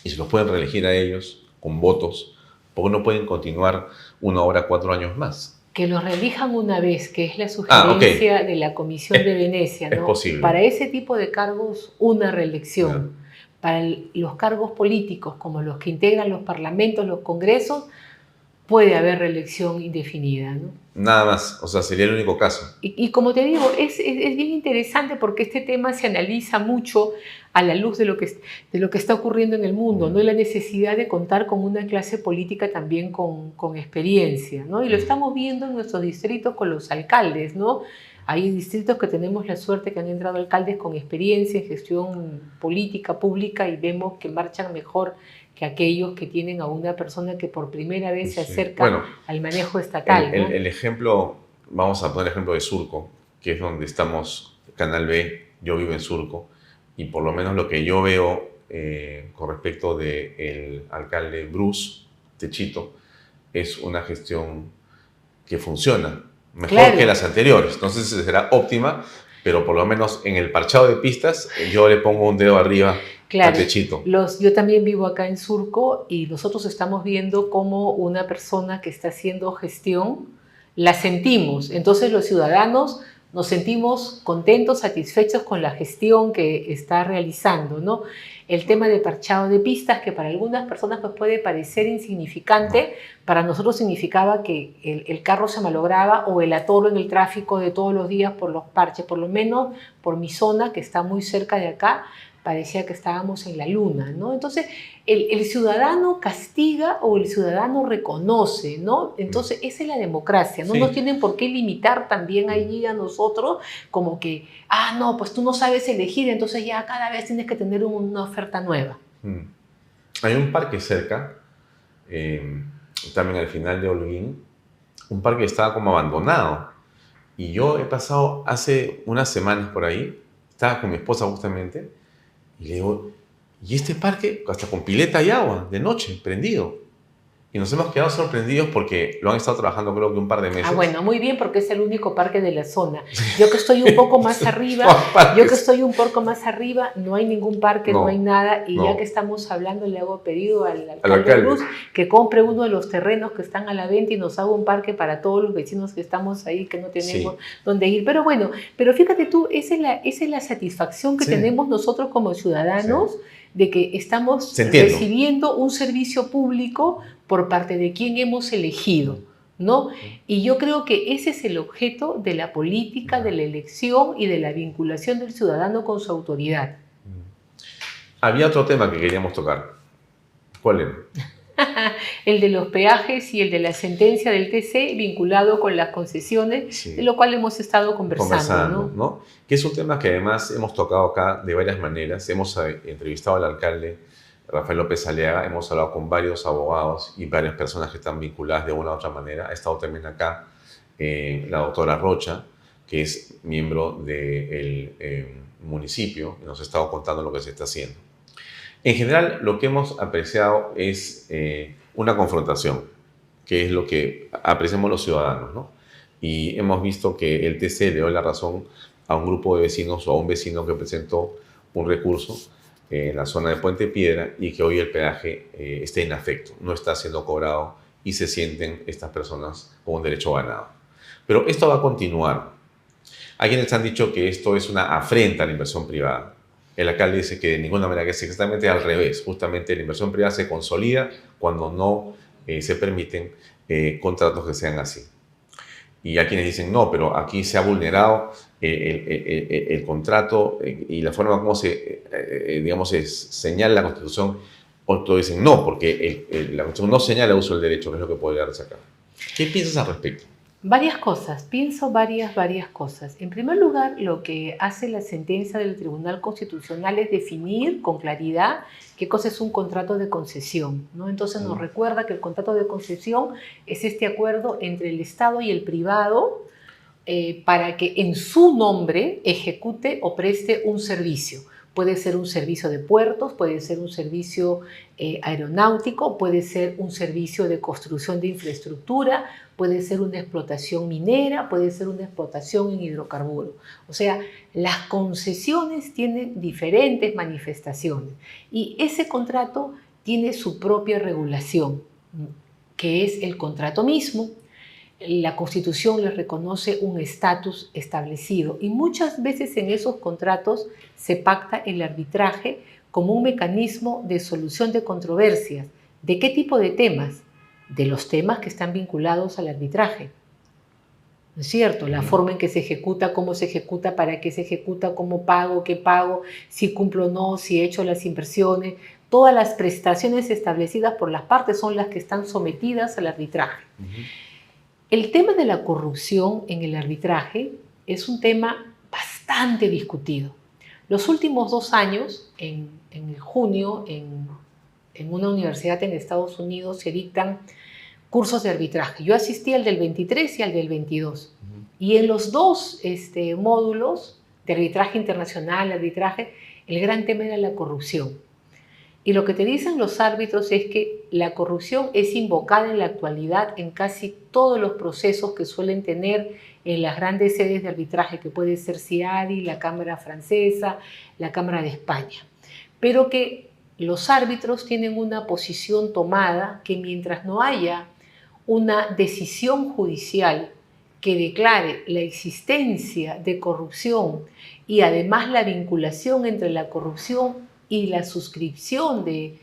Y se los pueden reelegir a ellos con votos, porque no pueden continuar una obra 4 años más. Que los reelijan una vez, que es la sugerencia de la Comisión de Venecia, ¿no? Es posible. Para ese tipo de cargos, una reelección. Para los cargos políticos, como los que integran los parlamentos, los congresos, puede haber reelección indefinida, ¿no? Nada más, o sea, sería el único caso. Y como te digo, es bien interesante porque este tema se analiza mucho a la luz de lo que está ocurriendo en el mundo, ¿no? Y la necesidad de contar con una clase política también con experiencia, ¿no? Y lo estamos viendo en nuestros distritos con los alcaldes, ¿no? Hay distritos que tenemos la suerte que han entrado alcaldes con experiencia en gestión política, pública, y vemos que marchan mejor que aquellos que tienen a una persona que por primera vez se acerca al manejo estatal, ¿no? El ejemplo, vamos a poner el ejemplo de Surco, que es donde estamos, Canal B, yo vivo en Surco, y por lo menos lo que yo veo con respecto del alcalde Bruce Techito es una gestión que funciona mejor que las anteriores. No sé si será óptima, pero por lo menos en el parchado de pistas yo le pongo un dedo arriba a Techito. Yo también vivo acá en Surco y nosotros estamos viendo cómo una persona que está haciendo gestión la sentimos. Entonces los ciudadanos nos sentimos contentos, satisfechos con la gestión que está realizando, ¿no? El tema de parchado de pistas, que para algunas personas pues puede parecer insignificante, para nosotros significaba que el carro se malograba o el atoro en el tráfico de todos los días por los parches. Por lo menos por mi zona, que está muy cerca de acá, parecía que estábamos en la luna, ¿no? Entonces, el ciudadano castiga o el ciudadano reconoce, ¿no? Entonces, esa es la democracia. No nos tienen por qué limitar también allí a nosotros como que, no, pues tú no sabes elegir, entonces ya cada vez tienes que tener una oferta nueva. Hay un parque cerca, también al final de Holguín, un parque que estaba como abandonado. Y yo he pasado hace unas semanas por ahí, estaba con mi esposa justamente, y le digo, ¿y este parque? Hasta con pileta y agua, de noche, prendido. Y nos hemos quedado sorprendidos porque lo han estado trabajando creo que un par de meses. Bueno, muy bien, porque es el único parque de la zona. Yo que estoy un poco más arriba, no hay ningún parque, no hay nada. Y ya que estamos hablando, le hago pedido al alcalde Cruz que compre uno de los terrenos que están a la venta y nos haga un parque para todos los vecinos que estamos ahí, que no tenemos dónde ir. Pero bueno, pero fíjate tú, esa es la satisfacción que tenemos nosotros como ciudadanos, de que estamos recibiendo un servicio público por parte de quien hemos elegido, ¿no? Y yo creo que ese es el objeto de la política, de la elección y de la vinculación del ciudadano con su autoridad. Había otro tema que queríamos tocar. ¿Cuál era? El de los peajes y el de la sentencia del TC vinculado con las concesiones, de lo cual hemos estado conversando, ¿no? Que es un tema que además hemos tocado acá de varias maneras. Hemos entrevistado al alcalde Rafael López Aliaga, hemos hablado con varios abogados y varias personas que están vinculadas de una u otra manera. Ha estado también acá la doctora Rocha, que es miembro del municipio, y nos ha estado contando lo que se está haciendo. En general, lo que hemos apreciado es una confrontación, que es lo que apreciamos los ciudadanos, ¿no? Y hemos visto que el TC le dio la razón a un grupo de vecinos o a un vecino que presentó un recurso en la zona de Puente Piedra y que hoy el peaje está inafecto, no está siendo cobrado y se sienten estas personas con un derecho ganado. Pero esto va a continuar. Hay quienes han dicho que esto es una afrenta a la inversión privada. El alcalde dice que de ninguna manera, que es exactamente al revés. Justamente la inversión privada se consolida cuando no se permiten contratos que sean así. Y hay quienes dicen, no, pero aquí se ha vulnerado el contrato y la forma como se, digamos, señala la Constitución. Otros dicen, no, porque la Constitución no señala el uso del derecho, que es lo que podría resacar. ¿Qué piensas al respecto? Varias cosas, pienso varias cosas. En primer lugar, lo que hace la sentencia del Tribunal Constitucional es definir con claridad qué cosa es un contrato de concesión, ¿no? Entonces nos recuerda que el contrato de concesión es este acuerdo entre el Estado y el privado para que en su nombre ejecute o preste un servicio. Puede ser un servicio de puertos, puede ser un servicio aeronáutico, puede ser un servicio de construcción de infraestructura, puede ser una explotación minera, puede ser una explotación en hidrocarburos. O sea, las concesiones tienen diferentes manifestaciones y ese contrato tiene su propia regulación, que es el contrato mismo. La Constitución le reconoce un estatus establecido y muchas veces en esos contratos se pacta el arbitraje como un mecanismo de solución de controversias. ¿De qué tipo de temas? De los temas que están vinculados al arbitraje. ¿No es cierto? La forma en que se ejecuta, cómo se ejecuta, para qué se ejecuta, cómo pago, qué pago, si cumplo o no, si he hecho las inversiones. Todas las prestaciones establecidas por las partes son las que están sometidas al arbitraje. El tema de la corrupción en el arbitraje es un tema bastante discutido. Los últimos 2 años, en junio, en una universidad en Estados Unidos se dictan cursos de arbitraje. Yo asistí al del 23 y al del 22. Y en los 2 módulos de arbitraje internacional, arbitraje, el gran tema era la corrupción. Y lo que te dicen los árbitros es que la corrupción es invocada en la actualidad en casi todos los procesos que suelen tener en las grandes sedes de arbitraje, que puede ser CIADI, la Cámara Francesa, la Cámara de España. Pero que los árbitros tienen una posición tomada que mientras no haya una decisión judicial que declare la existencia de corrupción y además la vinculación entre la corrupción y la suscripción de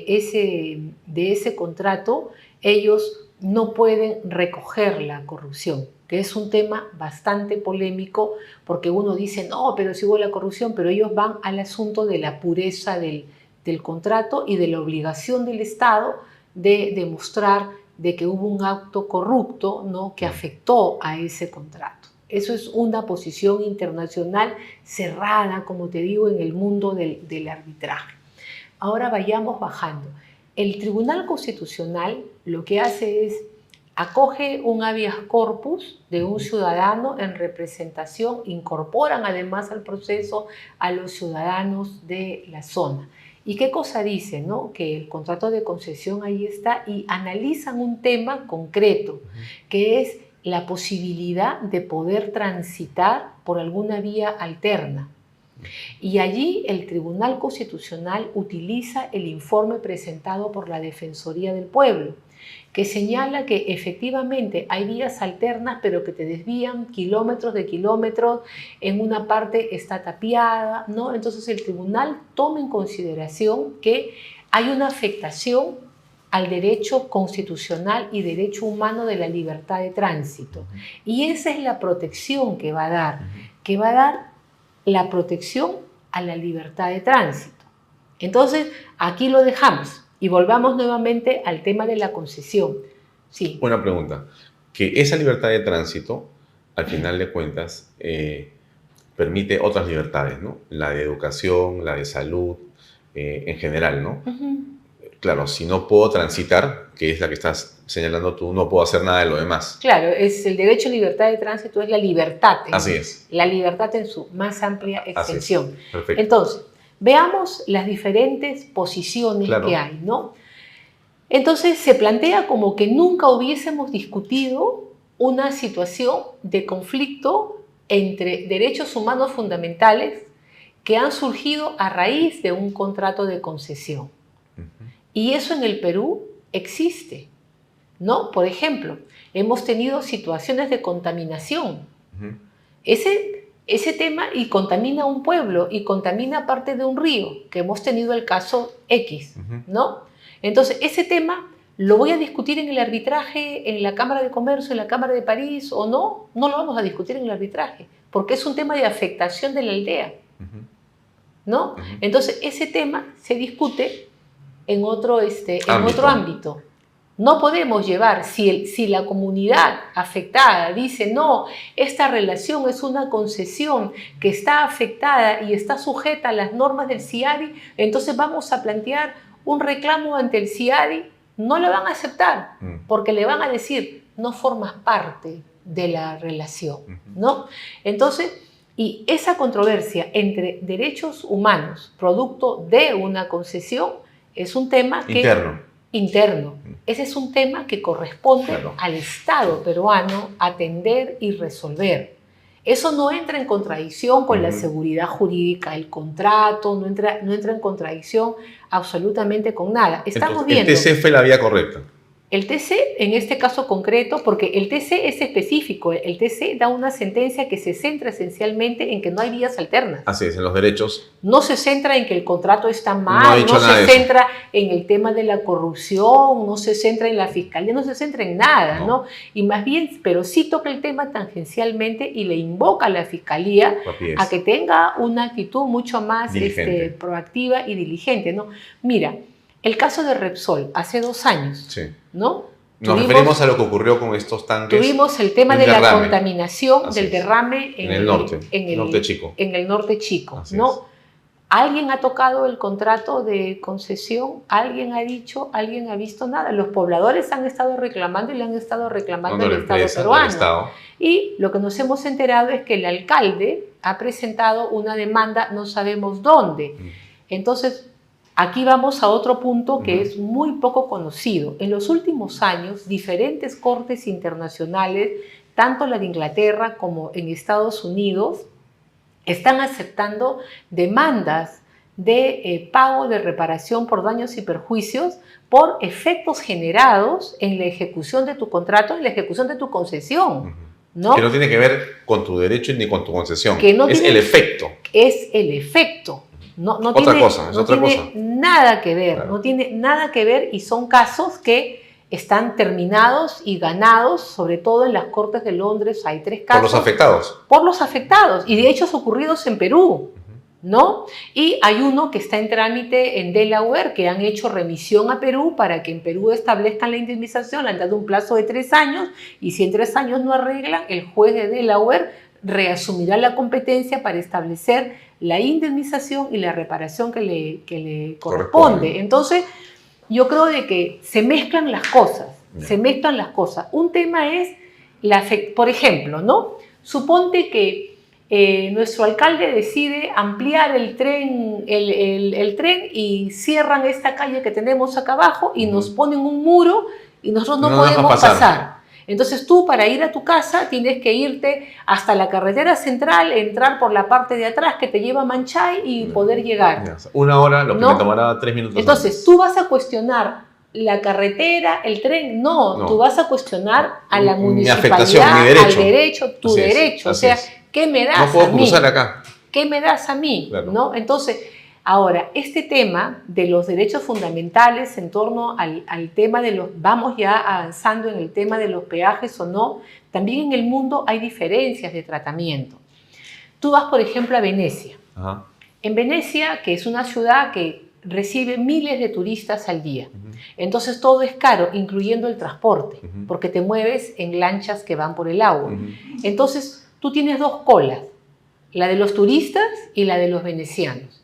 ese contrato, ellos no pueden recoger la corrupción, que es un tema bastante polémico porque uno dice, no, pero si hubo la corrupción, pero ellos van al asunto de la pureza del contrato y de la obligación del Estado de demostrar de que hubo un acto corrupto, ¿no?, que afectó a ese contrato. Eso es una posición internacional cerrada, como te digo, en el mundo del arbitraje. Ahora vayamos bajando. El Tribunal Constitucional lo que hace es acoge un habeas corpus de un ciudadano en representación, incorporan además al proceso a los ciudadanos de la zona. ¿Y qué cosa dice, no? Que el contrato de concesión ahí está y analizan un tema concreto, que es la posibilidad de poder transitar por alguna vía alterna. Y allí el Tribunal Constitucional utiliza el informe presentado por la Defensoría del Pueblo, que señala que efectivamente hay vías alternas, pero que te desvían kilómetros de kilómetros, en una parte está tapiada, ¿no? Entonces el tribunal toma en consideración que hay una afectación al derecho constitucional y derecho humano de la libertad de tránsito. Y esa es la protección que va a dar la protección a la libertad de tránsito. Entonces, aquí lo dejamos y volvamos nuevamente al tema de la concesión. Sí. Una pregunta, que esa libertad de tránsito, al final de cuentas, permite otras libertades, ¿no? La de educación, la de salud, en general, ¿no? Claro, si no puedo transitar, que es la que estás señalando tú, no puedo hacer nada de lo demás. Claro, es el derecho a libertad de tránsito, es la libertad. Así es. La libertad en su más amplia extensión. Perfecto. Entonces, veamos las diferentes posiciones que hay, ¿no? Entonces, se plantea como que nunca hubiésemos discutido una situación de conflicto entre derechos humanos fundamentales que han surgido a raíz de un contrato de concesión. Y eso en el Perú existe, ¿no? Por ejemplo, hemos tenido situaciones de contaminación. Ese ese tema y contamina un pueblo y contamina parte de un río, que hemos tenido el caso X, ¿no? Entonces, ese tema lo voy a discutir en el arbitraje, en la Cámara de Comercio, en la Cámara de París o no, no lo vamos a discutir en el arbitraje, porque es un tema de afectación de la aldea, ¿no? Entonces, ese tema se discute en otro ámbito. No podemos llevar, si la comunidad afectada dice, no, esta relación es una concesión que está afectada y está sujeta a las normas del CIADI, entonces vamos a plantear un reclamo ante el CIADI, no lo van a aceptar, porque le van a decir, no formas parte de la relación, ¿no? Entonces, y esa controversia entre derechos humanos, producto de una concesión, es un tema que... interno. Ese es un tema que corresponde al Estado peruano atender y resolver. Eso no entra en contradicción con la seguridad jurídica, el contrato, no entra en contradicción absolutamente con nada. Estamos viendo... El TC fue la vía correcta. El TC, en este caso concreto, porque el TC es específico, el TC da una sentencia que se centra esencialmente en que no hay vías alternas. Así es, en los derechos. No se centra en que el contrato está mal, no se centra en el tema de la corrupción, no se centra en la fiscalía, no se centra en nada, ¿no? Y más bien, pero sí toca el tema tangencialmente y le invoca a la fiscalía a que tenga una actitud mucho más proactiva y diligente, ¿no? Mira, el caso de Repsol, hace 2 años, ¿no? Nos referimos a lo que ocurrió con estos tanques. Tuvimos el tema de la contaminación del derrame en el norte, norte Chico. En el norte Chico, ¿no? ¿Alguien ha tocado el contrato de concesión? ¿Alguien ha dicho? ¿Alguien ha visto nada? Los pobladores han estado reclamando y le han estado reclamando al Estado peruano. Y lo que nos hemos enterado es que el alcalde ha presentado una demanda, no sabemos dónde. Entonces, aquí vamos a otro punto que es muy poco conocido. En los últimos años, diferentes cortes internacionales, tanto la de Inglaterra como en Estados Unidos, están aceptando demandas de pago de reparación por daños y perjuicios por efectos generados en la ejecución de tu contrato, en la ejecución de tu concesión, ¿no? Que no tiene que ver con tu derecho ni con tu concesión. Es el efecto. Es el efecto. No otra cosa. Nada que ver, no tiene nada que ver y son casos que están terminados y ganados, sobre todo en las Cortes de Londres hay 3 casos. Por los afectados. Por los afectados y de hechos ocurridos en Perú, ¿no? Y hay uno que está en trámite en Delaware, que han hecho remisión a Perú para que en Perú establezcan la indemnización, le han dado un plazo de 3 años y si en 3 años no arreglan, el juez de Delaware reasumirá la competencia para establecer la indemnización y la reparación que le corresponde. Entonces, yo creo de que se mezclan las cosas, Un tema es, por ejemplo, ¿no? Suponte que nuestro alcalde decide ampliar el tren y cierran esta calle que tenemos acá abajo y nos ponen un muro y nosotros no podemos pasar. Entonces tú para ir a tu casa tienes que irte hasta la carretera central, entrar por la parte de atrás que te lleva a Manchay y poder llegar. 1 hora, lo que me tomará 3 minutos. Entonces tú vas a cuestionar la carretera, el tren, no. Tú vas a cuestionar a la municipalidad, al derecho, tu derecho. O sea, ¿qué me das a mí? No puedo cruzar acá. ¿Qué me das a mí? Claro. ¿No? Entonces, ahora, este tema de los derechos fundamentales en torno al tema de vamos ya avanzando en el tema de los peajes o no, también en el mundo hay diferencias de tratamiento. Tú vas, por ejemplo, a Venecia. En Venecia, que es una ciudad que recibe miles de turistas al día, entonces todo es caro, incluyendo el transporte, porque te mueves en lanchas que van por el agua. Entonces, tú tienes 2 colas, la de los turistas y la de los venecianos.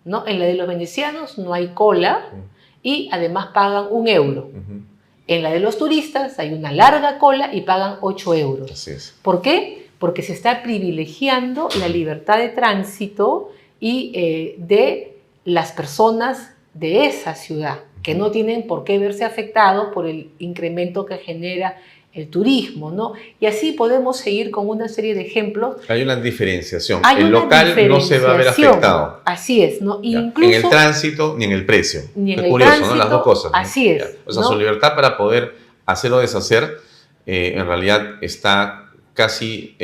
¿No? En la de los venecianos no hay cola y además pagan 1 euro. En la de los turistas hay una larga cola y pagan 8 euros. Así es. ¿Por qué? Porque se está privilegiando la libertad de tránsito y de las personas de esa ciudad, que no tienen por qué verse afectados por el incremento que genera el turismo, ¿no? Y así podemos seguir con una serie de ejemplos. Hay una diferenciación. El local no se va a ver afectado. Así es, ¿no? Incluso, en el tránsito ni en el precio. Ni en es el curioso, tránsito, ¿no? Las 2 cosas. Así es. O sea, su libertad para poder hacer o deshacer, en realidad está casi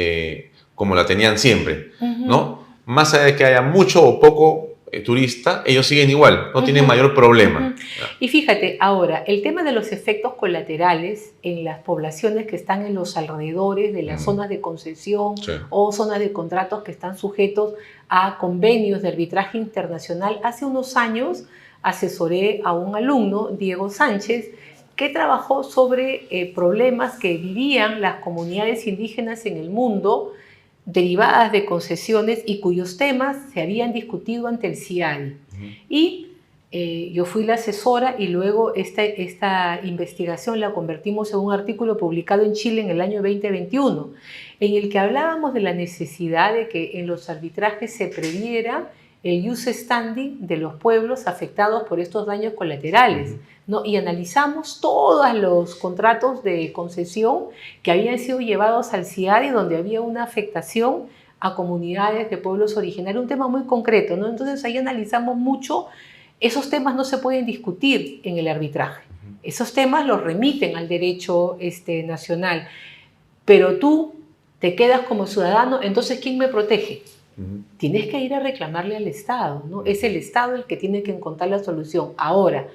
como la tenían siempre, ¿no? Más allá de que haya mucho o poco turista, ellos siguen igual, no tienen mayor problema. Y fíjate, ahora, el tema de los efectos colaterales en las poblaciones que están en los alrededores de las zonas de concesión o zonas de contratos que están sujetos a convenios de arbitraje internacional. Hace unos años asesoré a un alumno, Diego Sánchez, que trabajó sobre problemas que vivían las comunidades indígenas en el mundo derivadas de concesiones y cuyos temas se habían discutido ante el CIADI. Y yo fui la asesora y luego esta investigación la convertimos en un artículo publicado en Chile en el año 2021, en el que hablábamos de la necesidad de que en los arbitrajes se previera el use standing de los pueblos afectados por estos daños colaterales, ¿no? Y analizamos todos los contratos de concesión que habían sido llevados al CIADI donde había una afectación a comunidades de pueblos originarios, un tema muy concreto, ¿no? Entonces ahí analizamos mucho. Esos temas no se pueden discutir en el arbitraje. Esos temas los remiten al derecho nacional. Pero tú te quedas como ciudadano, entonces ¿quién me protege? Tienes que ir a reclamarle al Estado, ¿no? Es el Estado el que tiene que encontrar la solución. Ahora,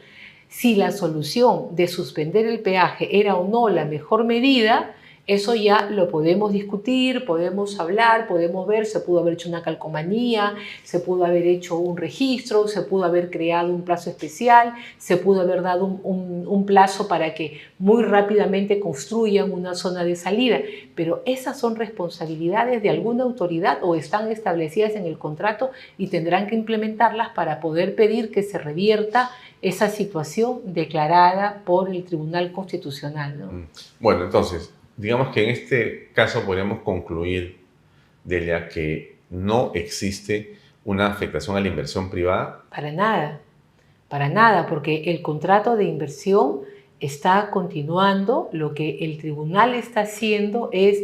si la solución de suspender el peaje era o no la mejor medida, eso ya lo podemos discutir, podemos hablar, podemos ver, se pudo haber hecho una calcomanía, se pudo haber hecho un registro, se pudo haber creado un plazo especial, se pudo haber dado un plazo para que muy rápidamente construyan una zona de salida, pero esas son responsabilidades de alguna autoridad o están establecidas en el contrato y tendrán que implementarlas para poder pedir que se revierta esa situación declarada por el Tribunal Constitucional, ¿no? Bueno, entonces, digamos que en este caso podríamos concluir, Delia, que no existe una afectación a la inversión privada. Para nada, porque el contrato de inversión está continuando. Lo que el tribunal está haciendo es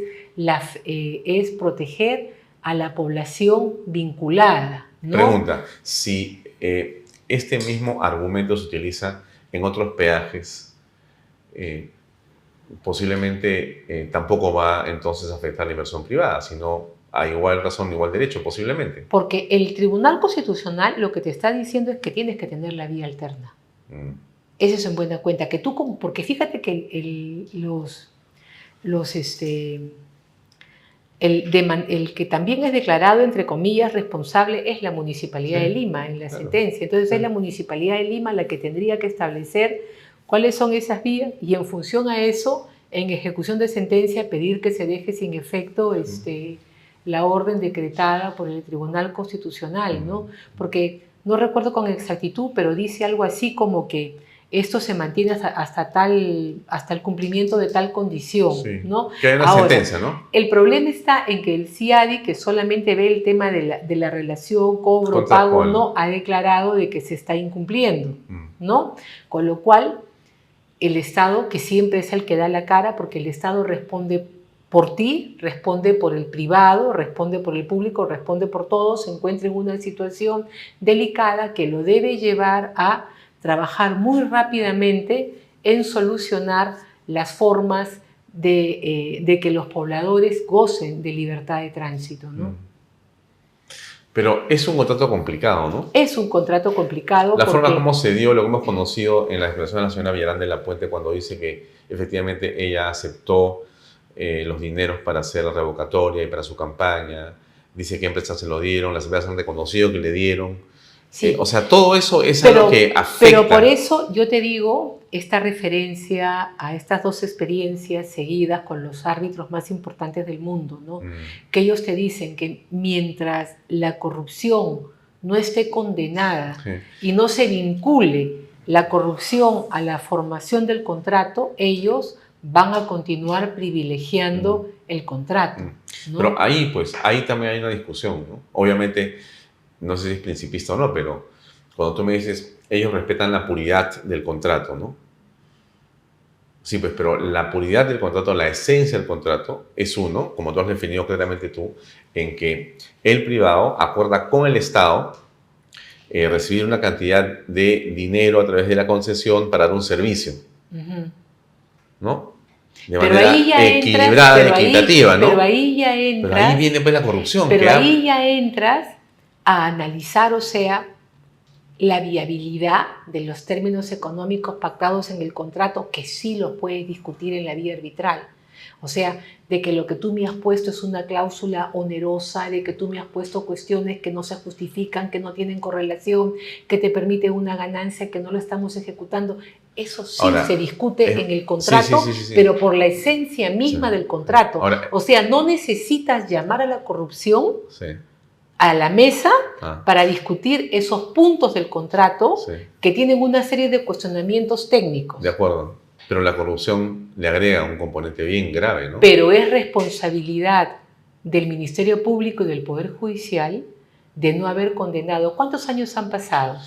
proteger a la población vinculada, ¿no? Pregunta, si este mismo argumento se utiliza en otros peajes, posiblemente tampoco va entonces a afectar la inversión privada, sino a igual razón, igual derecho, posiblemente. Porque el Tribunal Constitucional lo que te está diciendo es que tienes que tener la vía alterna. Eso es en buena cuenta. Porque fíjate que el que también es declarado, entre comillas, responsable es la Municipalidad de Lima en la sentencia. Entonces es la Municipalidad de Lima la que tendría que establecer cuáles son esas vías y en función a eso, en ejecución de sentencia, pedir que se deje sin efecto la orden decretada por el Tribunal Constitucional, ¿no? Porque no recuerdo con exactitud, pero dice algo así como que esto se mantiene hasta el cumplimiento de tal condición, ¿no? Que hay una sentencia, ¿no? El problema está en que el CIADI, que solamente ve el tema de la relación cobro-pago, no ha declarado de que se está incumpliendo, ¿no? Con lo cual, el Estado, que siempre es el que da la cara, porque el Estado responde por ti, responde por el privado, responde por el público, responde por todos, se encuentra en una situación delicada que lo debe llevar a trabajar muy rápidamente en solucionar las formas de que los pobladores gocen de libertad de tránsito, ¿no? Pero es un contrato complicado, ¿no? Es un contrato complicado. La forma como se dio, lo que hemos conocido en la declaración de la señora Villarán de la Puente cuando dice que efectivamente ella aceptó los dineros para hacer la revocatoria y para su campaña, dice que empresas se lo dieron, las empresas han reconocido que le dieron. Sí. O sea, todo eso es algo que afecta. Pero por eso yo te digo esta referencia a estas dos experiencias seguidas con los árbitros más importantes del mundo, ¿no? Que ellos te dicen que mientras la corrupción no esté condenada y no se vincule la corrupción a la formación del contrato, ellos van a continuar privilegiando el contrato, ¿no? Pero ahí también hay una discusión, ¿no? Obviamente, no sé si es principista o no, pero cuando tú me dices, ellos respetan la puridad del contrato, ¿no? Sí, pues, pero la puridad del contrato, la esencia del contrato, es uno, como tú has definido claramente tú, en que el privado acuerda con el Estado recibir una cantidad de dinero a través de la concesión para dar un servicio, ¿no? de manera equilibrada, equitativa, ¿no? Pero ahí ya entras. Pero ahí viene pues la corrupción. Pero ahí ya entras a analizar, o sea, la viabilidad de los términos económicos pactados en el contrato, que sí los puedes discutir en la vía arbitral. O sea, de que lo que tú me has puesto es una cláusula onerosa, de que tú me has puesto cuestiones que no se justifican, que no tienen correlación, que te permiten una ganancia que no lo estamos ejecutando. Eso sí ahora, se discute en el contrato, sí. Pero por la esencia misma del contrato. Ahora, o sea, no necesitas llamar a la corrupción a la mesa para discutir esos puntos del contrato que tienen una serie de cuestionamientos técnicos. De acuerdo. Pero la corrupción le agrega un componente bien grave, ¿no? Pero es responsabilidad del Ministerio Público y del Poder Judicial de no haber condenado. ¿Cuántos años han pasado?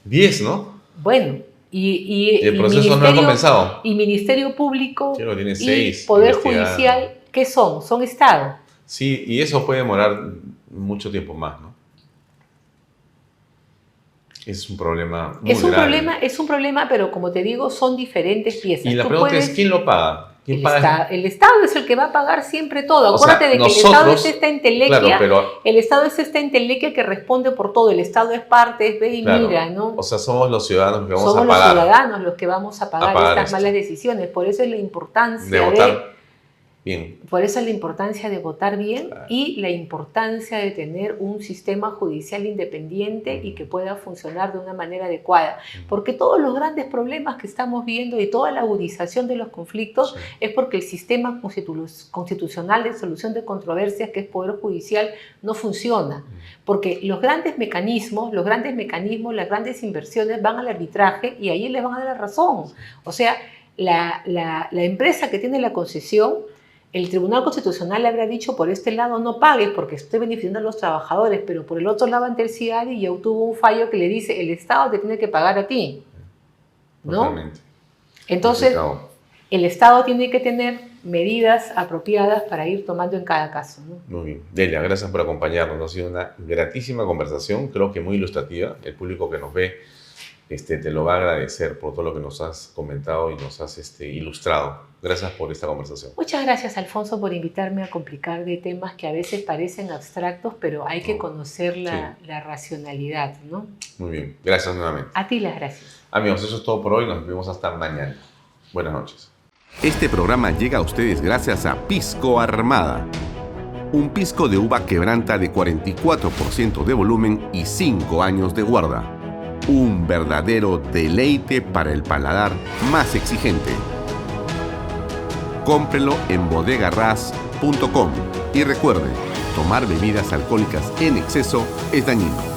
10, ¿no? Bueno, y el proceso no ha comenzado. Y Ministerio Público tiene 6, y Poder Judicial, ¿qué son? Son Estado. Sí, y eso puede demorar mucho tiempo más, ¿no? Es un problema muy grave. Es un problema, pero como te digo, son diferentes piezas. Y la pregunta es, ¿quién lo paga? ¿Quién paga? El Estado es el que va a pagar siempre todo. Acuérdate de que nosotros, el Estado es esta entelequia, claro, pero, el Estado es esta entelequia que responde por todo. El Estado es parte, es ve y claro, mira, ¿no? O sea, somos los ciudadanos que vamos a pagar. Somos los ciudadanos los que vamos a pagar estas malas decisiones. Por eso es la importancia de votar bien. Por eso es la importancia de votar bien y la importancia de tener un sistema judicial independiente y que pueda funcionar de una manera adecuada. Porque todos los grandes problemas que estamos viendo y toda la agudización de los conflictos es porque el sistema constitucional de solución de controversias, que es Poder Judicial, no funciona. Porque los grandes mecanismos, las grandes inversiones van al arbitraje y ahí les van a dar la razón. O sea, la empresa que tiene la concesión, el Tribunal Constitucional le habrá dicho, por este lado no pagues porque estoy beneficiando a los trabajadores, pero por el otro lado ante el CIADI ya obtuvo un fallo que le dice, el Estado te tiene que pagar a ti, ¿no? Totalmente. Entonces, el Estado tiene que tener medidas apropiadas para ir tomando en cada caso, ¿no? Muy bien. Delia, gracias por acompañarnos. Ha sido una gratísima conversación, creo que muy ilustrativa. El público que nos ve te lo va a agradecer por todo lo que nos has comentado y nos has ilustrado. Gracias por esta conversación. Muchas gracias, Alfonso, por invitarme a complicar de temas que a veces parecen abstractos, pero hay que conocer la racionalidad, ¿no? Muy bien. Gracias nuevamente. A ti las gracias. Amigos, eso es todo por hoy. Nos vemos hasta mañana. Buenas noches. Este programa llega a ustedes gracias a Pisco Armada. Un pisco de uva quebranta de 44% de volumen y 5 años de guarda. Un verdadero deleite para el paladar más exigente. Cómprelo en bodegarras.com y recuerde, tomar bebidas alcohólicas en exceso es dañino.